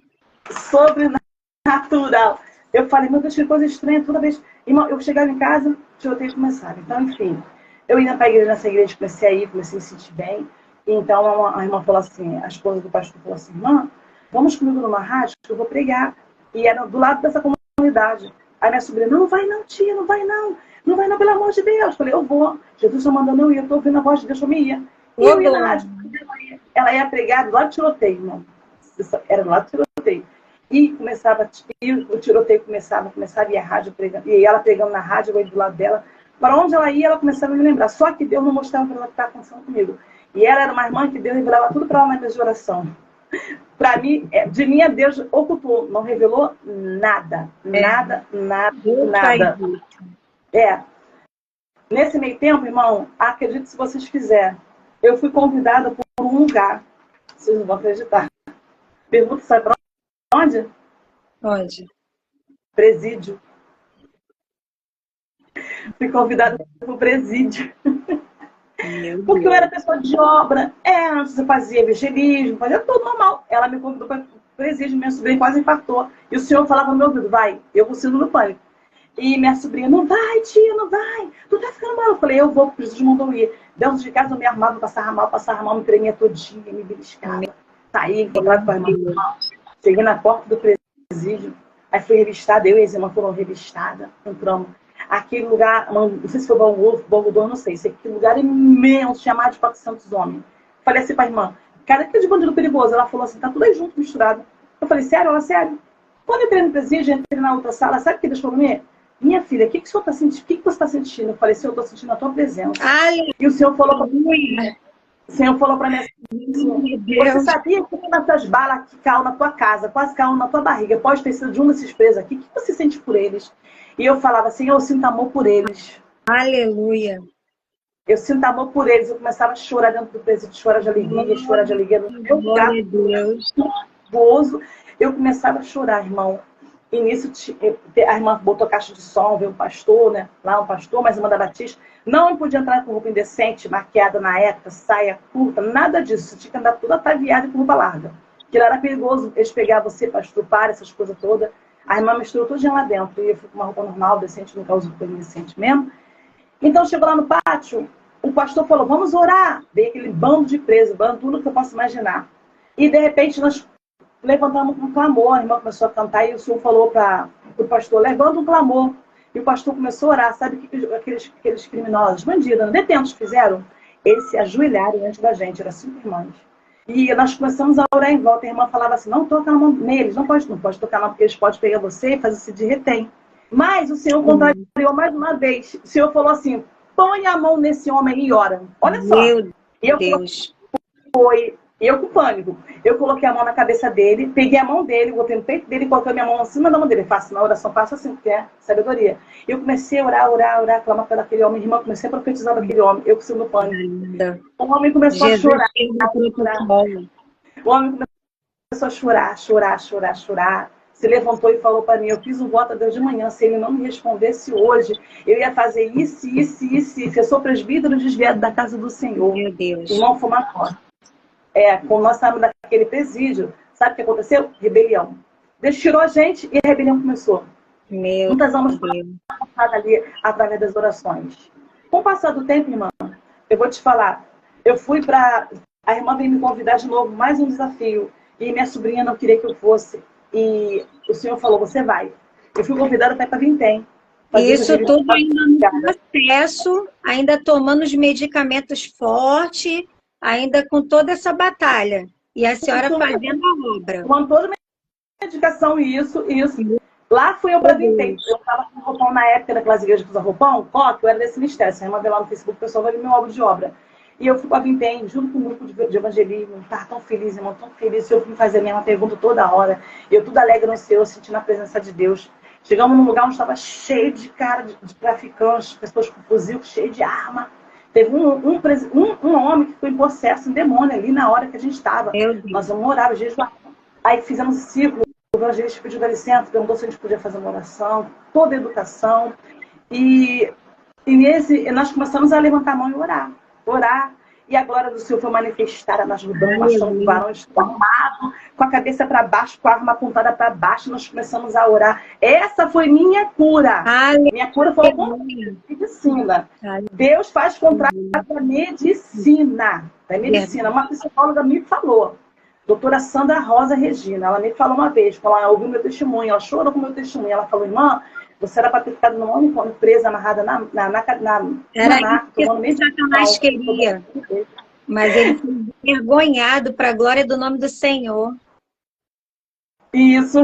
B: Sobrenatural. Eu falei, meu Deus, que coisa estranha. Toda vez, irmão, eu chegava em casa, o tiroteio começava. Então, enfim, eu ia para a igreja, nessa igreja, comecei a me sentir bem. Então, a irmã falou assim, a esposa do pastor falou assim, irmã, vamos comigo numa rádio que eu vou pregar. E era do lado dessa comunidade. Aí minha sobrinha, não vai não, tia, não vai não. Não vai não, pelo amor de Deus. Eu falei, eu vou. Jesus está mandando eu ir, eu estou ouvindo a voz de Deus, eu me ia. E eu ia na rádio. Ela ia pregar do lado do tiroteio, irmão. Era do lado do tiroteio. E o tiroteio começava e a rádio pregando. E ela pregando na rádio, eu ia do lado dela. Para onde ela ia, ela começava a me lembrar. Só que Deus não mostrava para ela o que estava acontecendo comigo. E ela era uma irmã que Deus revelava tudo para ela na mesa de oração. Para mim, de mim, Deus ocultou, não revelou nada. Nada. Nesse meio tempo, irmão, acredite se vocês quiserem, eu fui convidada por um lugar. Vocês não vão acreditar. Pergunta, sabe para onde?
A: Onde?
B: Presídio. Fui convidada para o presídio. Porque eu era pessoa de obra. Antes eu fazia evangelismo, fazia tudo normal. Ela me convidou para o presídio, minha sobrinha quase infartou. E o senhor falava no meu ouvido, vai, eu vou sendo no pânico. E minha sobrinha, não vai, tia, não vai. Tu tá ficando mal. Eu falei, eu vou, porque Jesus mandou ir. Dentro de casa eu me arrumava, passava mal, me tremia todinha, me beliscava. Saí, encontrava com a irmã. Cheguei na porta do presídio. Aí fui revistada, eu e as irmãs foram revistadas, entramos. Aquele lugar, não sei se foi Bangu, não sei. Aquele lugar imenso, tinha mais de 400 homens. Falei assim pra irmã, cara, que de bandido perigoso. Ela falou assim, tá tudo aí junto, misturado. Eu falei, sério? Ela, sério. Quando eu entrei no presídio, entrei na outra sala, sabe o que Deus falou pra mim? Minha filha, o que o senhor está sentindo? O que você está sentindo? Eu falei, Senhor, eu estou sentindo a tua presença. E o Senhor falou para mim, você sabia que uma dessas balas que caiu na tua casa, quase caiu na tua barriga, pode ter sido de um desses presos aqui? O que você sente por eles? E eu falava assim, eu sinto amor por eles.
A: Aleluia.
B: Eu sinto amor por eles. Eu começava a chorar dentro do presídio, chorar de alegria, chorar de alegria.
A: Glória a Deus.
B: Eu começava a chorar, irmão. E nisso, a irmã botou caixa de som, veio um pastor, né? Lá um pastor, mas a irmã da Batista não podia entrar com roupa indecente, maquiada na época, saia curta, nada disso. Você tinha que andar toda ataviada e com roupa larga. Porque lá era perigoso eles pegar você para estrupar, essas coisas todas. A irmã misturou tudo lá dentro. E eu fui com uma roupa normal, decente, nunca uso coisa indecente mesmo. Então, chegou lá no pátio, o pastor falou, vamos orar. Veio aquele bando de presos, tudo que eu posso imaginar. E, de repente, nós levantamos um clamor, a irmã começou a cantar e o senhor falou para o pastor, levanta um clamor. E o pastor começou a orar. Sabe o que aqueles criminosos, bandidos, detentos fizeram? Eles se ajoelharam diante da gente, eram 5 irmãs. E nós começamos a orar em volta. A irmã falava assim, não toca a mão neles, não pode tocar não, porque eles podem pegar você e fazer-se de retém. Mas o Senhor contrariou mais uma vez. O Senhor falou assim, põe a mão nesse homem e ora. Olha só.
A: Meu Deus.
B: Foi E eu com pânico. Eu coloquei a mão na cabeça dele, peguei a mão dele, botei no peito dele, coloquei a minha mão em cima da mão dele. Faço na oração, faço assim, porque é sabedoria. E eu comecei a orar, clamar pelo aquele homem. Irmã, comecei a profetizar daquele homem. Eu consigo no pânico.
A: Linda.
B: O homem começou a chorar. O homem começou a chorar. Se levantou e falou para mim, eu fiz um voto a Deus de manhã, se ele não me respondesse hoje, eu ia fazer isso. Eu sou presbítero desviado da casa do Senhor.
A: Meu Deus.
B: Irmão Fumatório. Quando nós saímos daquele presídio, sabe o que aconteceu? Rebelião. Deus tirou a gente e a rebelião começou. Muitas almas foram passadas ali através das orações. Com o passar do tempo, irmã, eu vou te falar, eu fui para... A irmã veio me convidar de novo, mais um desafio. E minha sobrinha não queria que eu fosse. E o Senhor falou, você vai. Eu fui convidada até para Vintém.
A: Isso tudo ainda no processo, ainda tomando os medicamentos fortes, ainda com toda essa batalha. E a senhora fazendo a obra.
B: Com toda a medicação, isso. Lá fui eu para Vintém. Eu estava com roupão na época daquelas igrejas que usam roupão, coque, eu era desse ministério. Se a irmã ver lá no Facebook, o pessoal vai ver meu obra de obra. E eu fui para Vintém, junto com um grupo de evangelismo. Estava tão feliz, irmão, tão feliz. Eu fui fazer a mesma pergunta toda hora. Eu tudo alegre no Senhor, sentindo a presença de Deus. Chegamos num lugar onde estava cheio de cara de traficantes, pessoas com fuzil, cheio de arma. Teve um homem que ficou em possesso, um demônio ali na hora que a gente estava. Nós vamos orar, jejuar. Aí fizemos um ciclo, o evangelista pediu licença, perguntou se a gente podia fazer uma oração, toda a educação. E nós começamos a levantar a mão e orar. E a glória do Senhor foi manifestada. Nós mudamos, nós somos varões armados, com a cabeça para baixo, com a arma apontada para baixo, nós começamos a orar. Essa foi minha cura. Minha cura foi a medicina. Deus faz contrato da medicina. Da medicina. Uma psicóloga me falou, doutora Sandra Rosa Regina, ela me falou uma vez, quando ela ouviu meu testemunho, ela chorou com o meu testemunho, ela falou, irmã, você era para ter ficado no manicômio, presa, amarrada na
A: era isso que Satanás queria. Mas ele foi envergonhado para a glória do nome do Senhor.
B: Isso.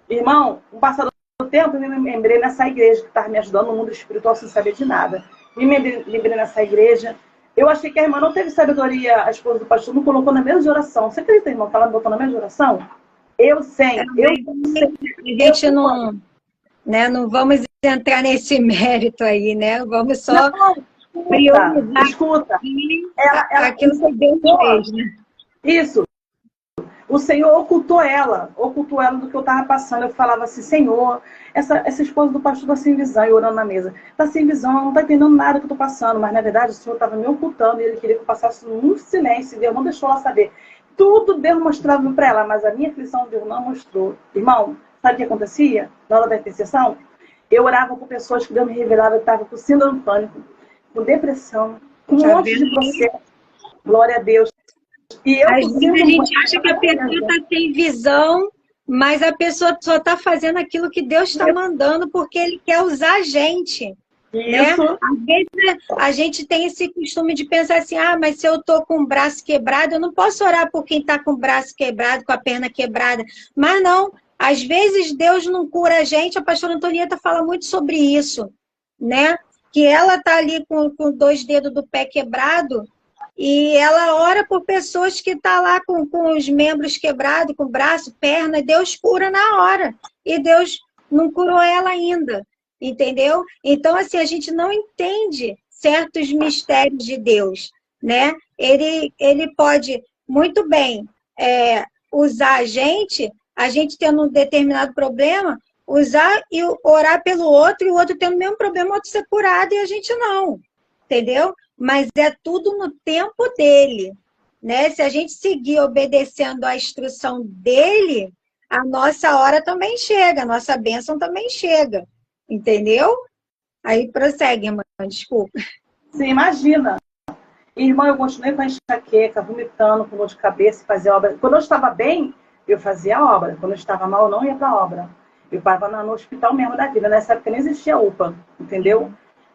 B: Irmão, no passado do tempo, eu me lembrei nessa igreja que estava me ajudando no mundo espiritual sem saber de nada. Me lembrei nessa igreja. Eu achei que a irmã não teve sabedoria, a esposa do pastor não colocou na mesa de oração. Você acredita, irmão, que ela me botou na mesa de oração? Eu sei.
A: A gente não... Né? Não vamos entrar nesse mérito aí, né? Vamos só priorizar
B: escuta.
A: Aquilo que Deus fez, né?
B: Isso. O Senhor ocultou ela do que eu estava passando. Eu falava assim, Senhor, essa esposa do pastor está sem visão, e orando na mesa. Está sem visão, ela não está entendendo nada que eu estou passando. Mas, na verdade, o Senhor estava me ocultando e Ele queria que eu passasse num silêncio. E Deus não deixou ela saber. Tudo Deus mostrava para ela, mas a minha aflição Deus não mostrou. Irmão, sabe o que acontecia na hora da intercessão? Eu orava com pessoas que Deus me revelava, eu estava com síndrome do pânico, com depressão, com um monte de processo. Glória a Deus. E
A: às vezes a gente acha que a pessoa está sem visão, mas a pessoa só está fazendo aquilo que Deus está mandando porque Ele quer usar a gente.
B: Isso.
A: Né? Às vezes a gente tem esse costume de pensar assim, mas se eu estou com o braço quebrado, eu não posso orar por quem está com o braço quebrado, com a perna quebrada. Mas não. Às vezes Deus não cura a gente, a pastora Antonieta fala muito sobre isso, né? Que ela está ali com 2 dedos do pé quebrado e ela ora por pessoas que estão lá com os membros quebrados, com o braço, perna, e Deus cura na hora. E Deus não curou ela ainda, entendeu? Então, assim, a gente não entende certos mistérios de Deus, né? Ele pode muito bem usar a gente tendo um determinado problema, usar e orar pelo outro, e o outro tendo o mesmo problema, o outro ser curado, e a gente não, entendeu? Mas é tudo no tempo dele, né? Se a gente seguir obedecendo a instrução dele, a nossa hora também chega, a nossa bênção também chega, entendeu? Aí prossegue, irmã, desculpa.
B: Sim, imagina. Irmã, eu continuei com a enxaqueca, vomitando, com dor de cabeça, fazia obra. Quando eu estava bem, eu fazia a obra. Quando eu estava mal, eu não ia para a obra. Eu estava no hospital mesmo da vida. Nessa época nem existia UPA, entendeu?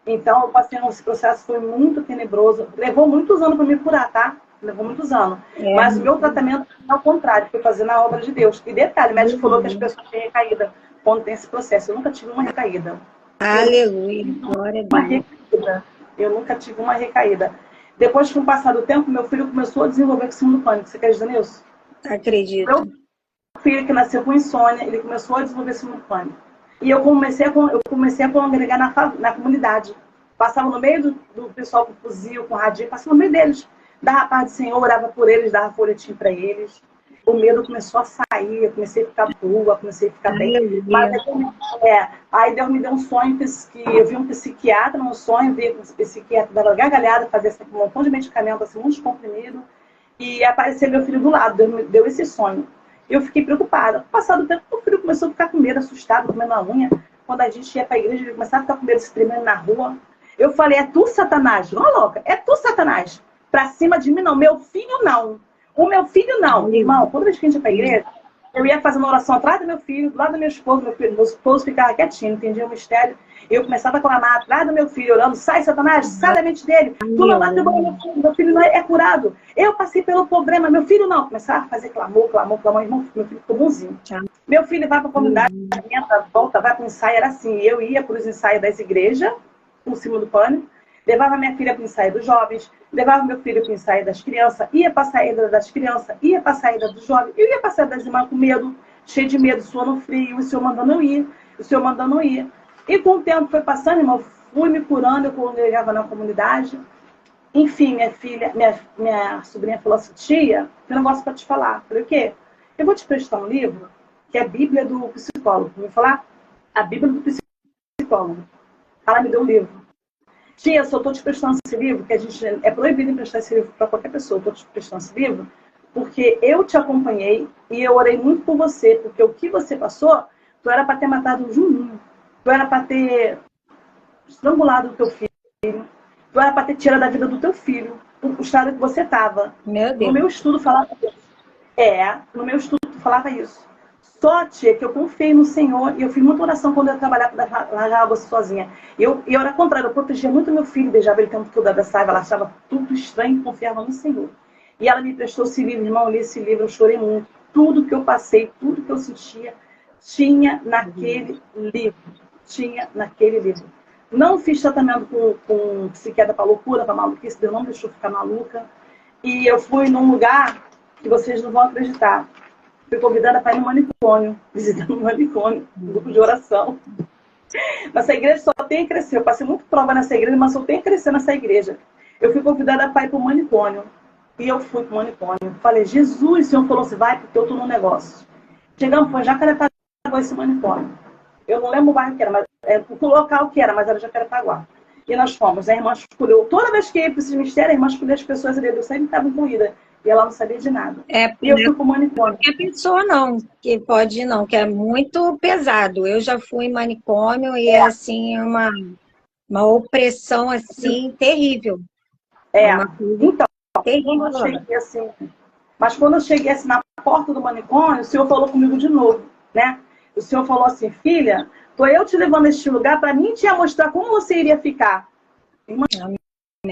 B: Então, eu passei nesse processo, foi muito tenebroso. Levou muitos anos para me curar, tá? Levou muitos anos. Mas o meu tratamento, ao contrário, foi fazer na obra de Deus. E detalhe, o médico falou que as pessoas têm recaída quando tem esse processo. Eu nunca tive uma recaída.
A: Aleluia, glória a Deus.
B: Eu nunca tive uma recaída. Depois, com o passar do tempo, meu filho começou a desenvolver síndrome do pânico. Você acredita nisso?
A: Acredito.
B: Meu filho, que nasceu com insônia, ele começou a desenvolver síndrome do pânico. E eu comecei a congregar na comunidade. Passava no meio do pessoal com fuzil, com radinho, passava no meio deles. Dava a paz do Senhor, orava por eles, dava folhetim para eles. O medo começou a sair, eu comecei a ficar boa, comecei a ficar bem. Mas aí Deus me deu um sonho, que eu vi um psiquiatra num sonho, vi um psiquiatra dava gargalhada, fazia assim, um montão de medicamento, assim, muito comprimido, e apareceu meu filho do lado, Deus me deu esse sonho. Eu fiquei preocupada. Passado o tempo, meu filho começou a ficar com medo, assustado, comendo a unha. Quando a gente ia para a igreja, ele começava a ficar com medo, se tremendo na rua. Eu falei, é tu, Satanás? Não, louca, é tu, Satanás. Pra cima de mim, não. Meu filho, não. O meu filho, não. Irmão, toda vez que a gente ia para a igreja, eu ia fazendo oração atrás do meu filho, do lado do meu esposo. Meu esposo ficava quietinho, entendia o mistério. Eu começava a clamar atrás do meu filho, orando, sai, Satanás, sai da mente dele. Tu não bateu meu filho não é curado. Eu passei pelo problema, meu filho não. Começava a fazer clamor, irmão, meu filho ficou bonzinho. Meu filho vai para a comunidade, entra, volta, vai para o ensaio, era assim. Eu ia para os ensaios das igrejas, por cima do pânico, levava minha filha para o ensaio dos jovens, levava meu filho para o ensaio das crianças, ia para a saída das crianças, ia para a saída dos jovens, eu ia para a saída das irmãs com medo, cheio de medo, suando frio, o Senhor mandando eu ir, o Senhor mandando eu ir. E com o tempo foi passando, irmão, fui me curando, eu congregava na comunidade. Enfim, minha sobrinha falou assim, tia, tem um negócio para te falar. Eu falei, o quê? Eu vou te prestar um livro, que é a Bíblia do psicólogo. Vou falar? A Bíblia do psicólogo. Ela me deu um livro. Tia, eu só estou te prestando esse livro, que a gente é proibido emprestar esse livro para qualquer pessoa. Eu estou te prestando esse livro porque eu te acompanhei e eu orei muito por você, porque o que você passou, tu era para ter matado um Juninho. Tu era para ter estrangulado o teu filho. Tu era para ter tirado a vida do teu filho. O estado que você estava.
A: Meu Deus.
B: No meu estudo falava isso. No meu estudo falava isso. Só, tia, que eu confiei no Senhor e eu fiz muita oração quando eu trabalhava para largar você sozinha. E eu era contrário, eu protegia muito meu filho, beijava ele tanto que eu abraçava, ela achava tudo estranho e confiava no Senhor. E ela me prestou esse livro, irmão, eu li esse livro, eu chorei muito. Tudo que eu passei, tudo que eu sentia, tinha naquele livro. Não fiz tratamento com psiquiatra para loucura, para maluquice, Deus não me deixou ficar maluca. E eu fui num lugar que vocês não vão acreditar. Fui convidada para ir no manicômio, visitando um manicômio, um grupo de oração. Nessa igreja só tem a crescer. Eu passei muito prova nessa igreja, mas só tem a crescer nessa igreja. Eu fui convidada para ir para o manicômio. E eu fui para o manicômio. Falei, Jesus, o Senhor falou assim, vai, porque eu estou no negócio. Chegamos, foi Jacarepaguá esse manicômio. Eu não lembro o bairro que era, mas o local que era, mas era Jacarepaguá. E nós fomos, a irmã escolheu. Toda vez que ia para esses mistérios, a irmã escolheu as pessoas ali. Eu sempre estava incluída. E ela não sabia de nada.
A: E
B: eu fui para o manicômio.
A: Não é pessoa, não, que pode ir, não, que é muito pesado. Eu já fui em manicômio e é assim, uma opressão assim, terrível.
B: Então, quando eu cheguei assim, mas quando eu cheguei assim, na porta do manicômio, o Senhor falou comigo de novo, né? O Senhor falou assim, filha, tô eu te levando a este lugar para mim te mostrar como você iria ficar. Irmã,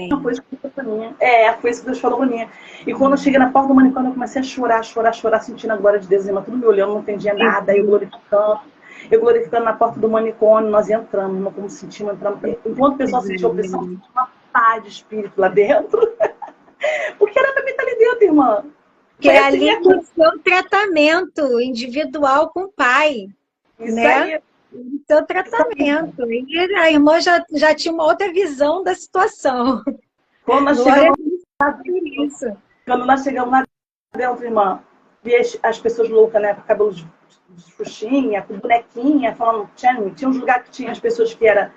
B: não foi isso que Deus falou pra mim. Foi isso que Deus falou pra mim. E quando eu cheguei na porta do manicômio, eu comecei a chorar, sentindo a glória de Deus. Irmã, tudo me olhando, não entendia nada. Eu glorificando na porta do manicômio, nós entramos, irmã, como sentimos, entramos. Enquanto o pessoal sentiu opressão, sentiu uma paz de espírito lá dentro. Porque era pra mim estar ali dentro, irmã.
A: Porque ali é o seu tratamento individual com o pai.
B: Isso
A: né?
B: aí.
A: O seu tratamento. E a irmã já tinha uma outra visão da situação.
B: Quando nós chegamos lá dentro, irmã, vi as pessoas loucas, né? Com cabelo de xuxinha, com bonequinha, falando, tinha uns lugares que tinha as pessoas que era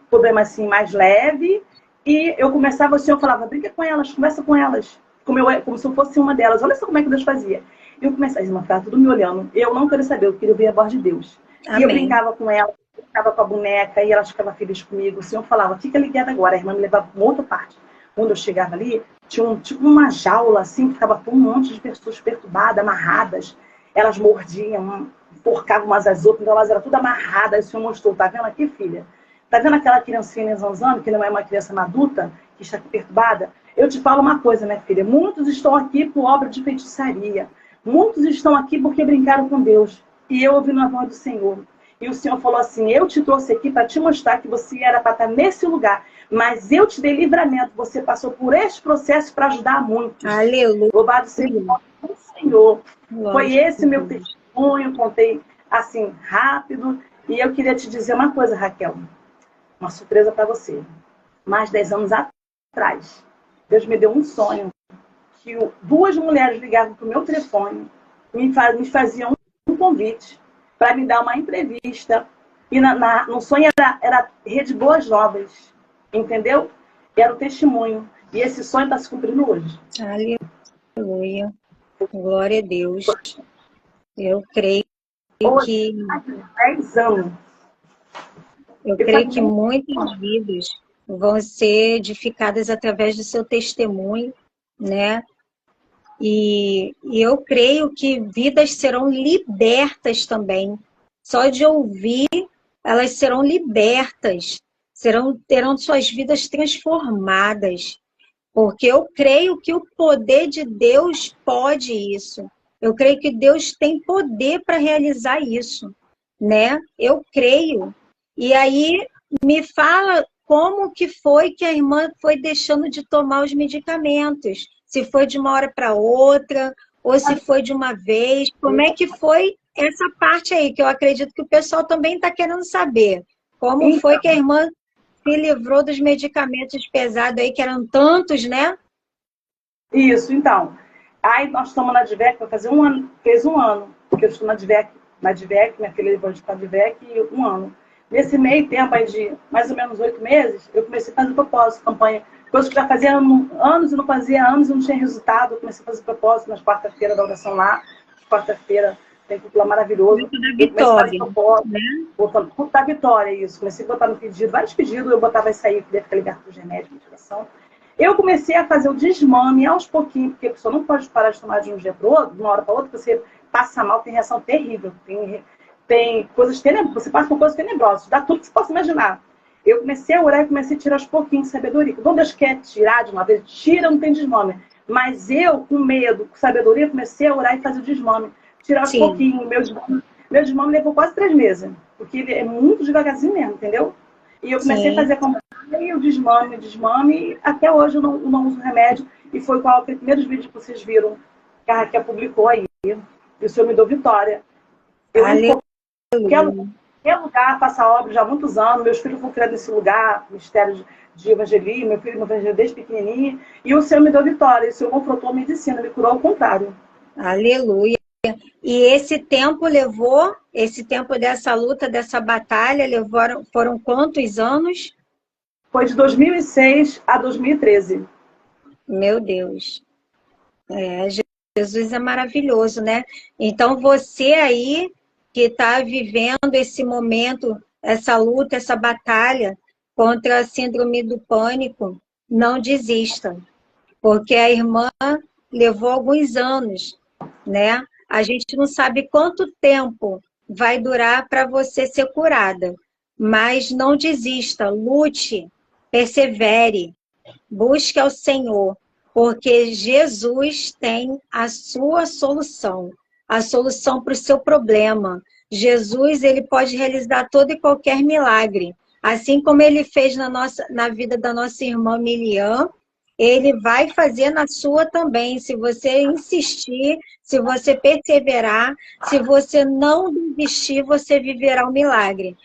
B: problema assim mais leve. E eu começava, o Senhor falava, brinca com elas, conversa com elas. Como se eu fosse uma delas. Olha só como é que Deus fazia. E eu começava, irmã, ficava tudo me olhando. Eu não queria saber, eu queria ver a voz de Deus. Amém. E eu brincava com ela, brincava com a boneca, e elas ficavam felizes comigo. O Senhor falava, fica ligada agora. A irmã me levava para uma outra parte. Quando eu chegava ali, tinha tipo uma jaula, assim, que ficava um monte de pessoas perturbadas, amarradas. Elas mordiam, enforcavam umas às outras, então elas eram tudo amarradas. Aí o Senhor mostrou, tá vendo aqui, filha? Tá vendo aquela criancinha zanzando, que não é uma criança adulta, que está perturbada? Eu te falo uma coisa, minha filha. Muitos estão aqui por obra de feitiçaria. Muitos estão aqui porque brincaram com Deus. E eu ouvi na voz do Senhor. e o Senhor falou assim, eu te trouxe aqui para te mostrar que você era para estar nesse lugar, mas eu te dei livramento, você passou por este processo para ajudar muitos.
A: Aleluia.
B: Louvado seja o nome do Senhor.
A: Glória
B: Foi esse
A: a
B: meu
A: Deus.
B: testemunho, contei assim, rápido, e eu queria te dizer uma coisa, Raquel, uma surpresa para você. Mais de 10 anos atrás, Deus me deu um sonho, que duas mulheres ligavam para o meu telefone, me faziam um convite para me dar uma entrevista. E no sonho era Rede Boas Novas, entendeu? Era o testemunho. E esse sonho está se cumprindo hoje.
A: Aleluia. Glória a Deus. Eu creio
B: Hoje,
A: que...
B: há 10 anos.
A: Eu creio que muitas vidas vão ser edificadas através do seu testemunho, né? E eu creio que vidas serão libertas também. Só de ouvir, elas serão libertas, terão suas vidas transformadas. Porque eu creio que o poder de Deus pode isso. Eu creio que Deus tem poder para realizar isso, né? Eu creio. E aí, me fala como que foi que a irmã foi deixando de tomar os medicamentos. Se foi de uma hora para outra, ou se foi de uma vez. Como é que foi essa parte aí, que eu acredito que o pessoal também está querendo saber. Como foi que a irmã se livrou dos medicamentos pesados aí, que eram tantos, né?
B: Isso, então. Aí nós estamos na DVEC, vai fazer um ano, fez um ano, porque eu estou na DVEC, minha filha levou para a DVEC e um ano. Nesse meio tempo aí de mais ou menos 8 meses, eu comecei a fazer propósito, campanha, coisas que já fazia anos e não fazia anos e não tinha resultado. Eu comecei a fazer propósito nas quarta-feira da oração lá, quarta-feira tem culto lá maravilhoso.
A: Culto da Vitória,
B: né? Botando culto da Vitória, isso. Comecei a botar no pedido, vários pedidos, eu botava isso aí, podia ficar ligado para os remédios, motivação. Eu comecei a fazer o desmame aos pouquinhos, porque a pessoa não pode parar de tomar de um dia para o outro, de uma hora para outra, você passa mal, tem reação terrível, tem coisas tenebrosas, você passa por coisas tenebrosas, dá tudo que você possa imaginar. Eu comecei a orar e comecei a tirar aos pouquinhos sabedoria. Quando Deus quer tirar de uma vez, tira, não tem desmame. Mas eu, com medo, com sabedoria, comecei a orar e fazer o desmame. Tirar aos pouquinhos. Meu desmame levou quase 3 meses, porque ele é muito devagarzinho mesmo, entendeu? E eu comecei a fazer a campanha, o desmame, e até hoje eu não uso remédio. E foi qual os primeiros vídeos que vocês viram que a Raquel publicou aí. E o Senhor me deu vitória. Eu qualquer lugar, faço a obra já há muitos anos, meus filhos foram criados nesse lugar, ministério de evangelismo, meu filho me evangelizou desde pequenininho, e o Senhor me deu vitória, e o Senhor confrontou a medicina, me curou ao contrário.
A: Aleluia. E esse tempo dessa luta, dessa batalha, foram quantos anos?
B: Foi de 2006 a 2013.
A: Meu Deus. Jesus é maravilhoso, né? Então, você aí que está vivendo esse momento, essa luta, essa batalha contra a síndrome do pânico, não desista, porque a irmã levou alguns anos, né? A gente não sabe quanto tempo vai durar para você ser curada, mas não desista, lute, persevere, busque ao Senhor, porque Jesus tem a sua solução, a solução para o seu problema. Jesus, ele pode realizar todo e qualquer milagre. Assim como ele fez na vida da nossa irmã Milian, ele vai fazer na sua também, se você insistir, se você perseverar, se você não desistir, você viverá um milagre.